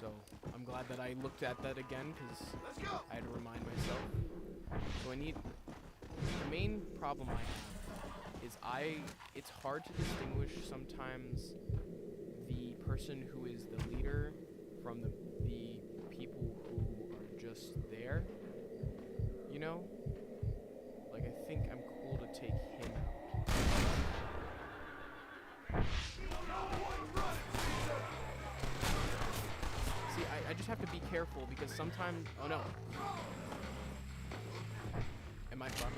So, I'm glad that I looked at that again, because Let's go. I had to remind myself. So I need... The main problem I have is it's hard to distinguish sometimes the person who is the leader from the people who are just there. You know? Like, I think I'm cool to take him out. See, I just have to be careful because sometimes... Oh no. Am I fucked?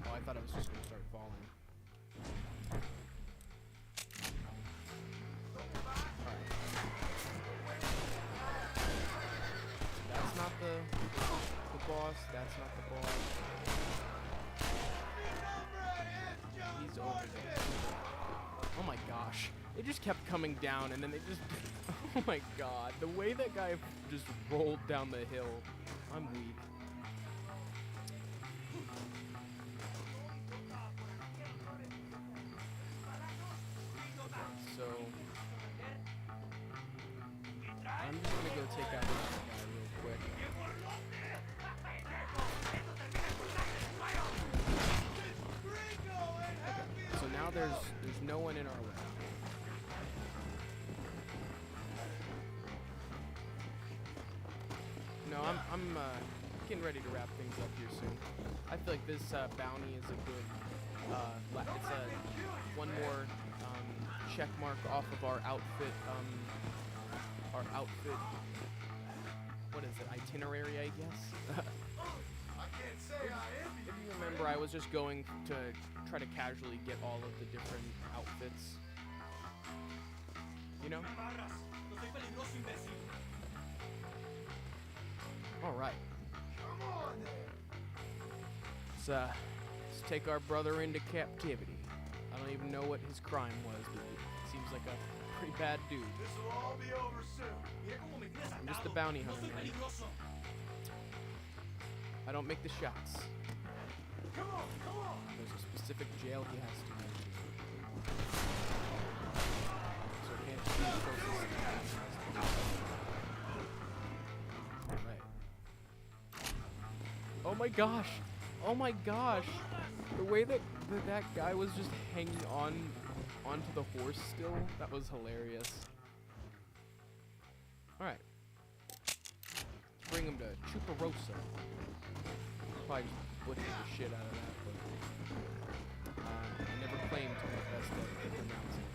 Oh, I thought I was just gonna start falling. Alright. That's not the boss. That's not the boss. He's over there. Oh my gosh. It just kept coming down and then it just... Oh my god. The way that guy just rolled down the hill. I'm weak. So... I'm just gonna go take out this guy real quick. Okay, so now there's no one in our way. No, I'm getting ready to wrap things up here soon. I feel like this bounty is a good, it's a one more check mark off of our outfit, what is it, itinerary, I guess? I can't say I envy If you remember, I was just going to try to casually get all of the different outfits. You know? Alright. Come on then. Let's take our brother into captivity. I don't even know what his crime was, but it seems like a pretty bad dude. This will all be over soon. I'm just the bounty hunter, man. I don't make the shots. Come on, come on. There's a specific jail he has to go to. So it can't just be the closest. Alright. Oh my gosh! Oh my gosh! The way that that guy was just hanging onto the horse still, that was hilarious. Alright. Let's bring him to Chuparosa. Probably just butchered the shit out of that, but I never claimed to be the best at pronouncing things.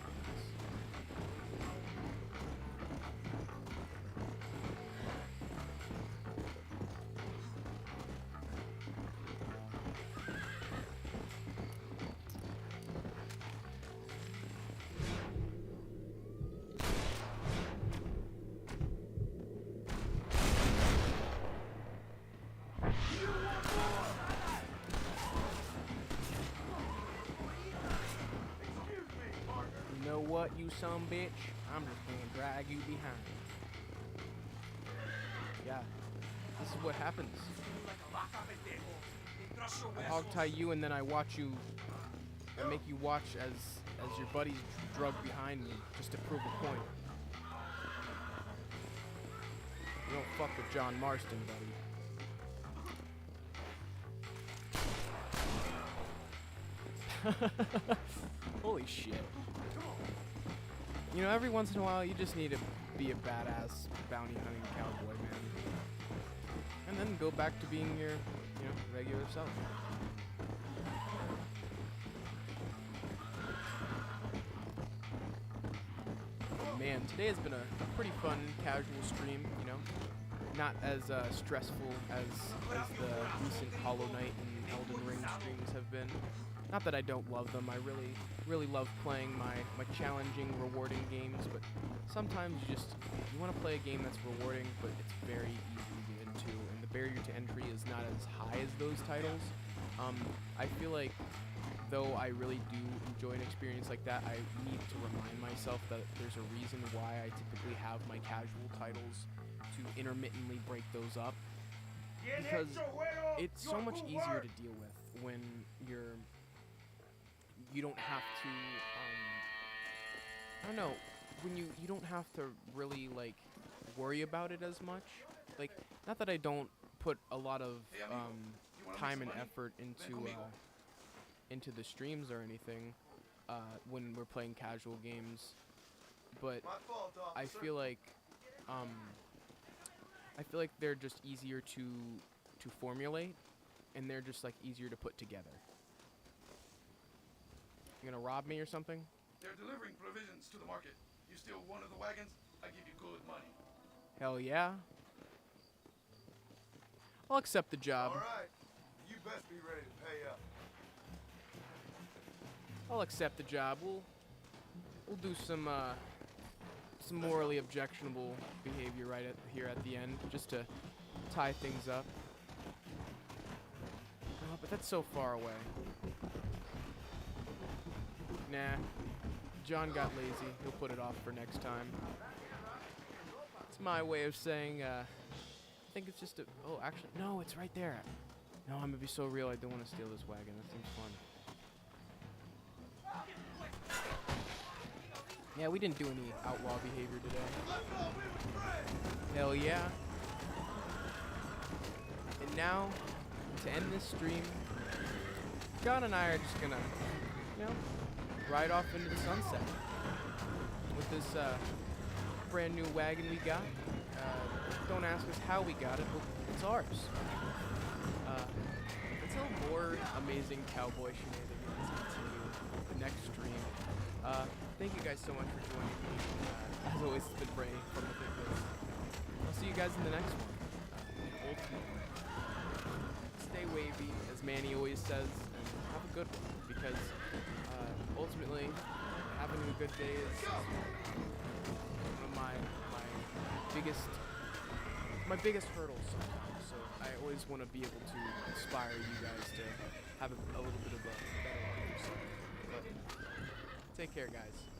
Excuse me, partner. know what, you son bitch? I'm just gonna drag you behind. Yeah, this is what happens. I hog tie you and then I watch you. I make you watch as your buddy's drugged behind me just to prove a point. You don't fuck with John Marston, buddy. Holy shit. You know, every once in a while, you just need to be a badass bounty hunting cowboy, man. And then go back to being your, you know, regular self. Man, today has been a pretty fun, casual stream, you know. Not as stressful as the recent Hollow Knight and Elden Ring streams have been. Not that I don't love them, I really love playing my challenging, rewarding games, but sometimes you want to play a game that's rewarding, but it's very easy to get into, and the barrier to entry is not as high as those titles. I feel like though I really do enjoy an experience like that, I need to remind myself that there's a reason why I typically have my casual titles to intermittently break those up, because it's so much easier to deal with when you don't have to, I don't know, when you don't have to really, like, worry about it as much. Like, not that I don't put a lot of time and effort into the streams or anything when we're playing casual games, but I feel like they're just easier to formulate, and they're just like easier to put together. You gonna rob me or something? They're delivering provisions to the market. You steal one of the wagons, I give you good money. Hell yeah. I'll accept the job. All right. You best be ready to pay up. I'll accept the job. We'll do some morally objectionable behavior here at the end, just to tie things up. Oh, but that's so far away. Nah, John got lazy. He'll put it off for next time. It's my way of saying, I think it's just oh, actually, no, it's right there. No, I'm gonna be so real, I don't want to steal this wagon. That seems fun. Yeah, we didn't do any outlaw behavior today. Hell yeah. And now, to end this stream, John and I are just gonna, you know, ride off into the sunset with this brand new wagon we got. Don't ask us how we got it, but it's ours. Until more amazing cowboy shenanigans continue the next stream. Thank you guys so much for joining me. As always, it's been Bray from the Vid-Bits. I'll see you guys in the next one. Ultimately, stay wavy, as Manny always says, and have a good one, because ultimately, having a good day is one of my biggest hurdles sometimes. So I always want to be able to inspire you guys to have a little bit of a better life yourself. But take care, guys.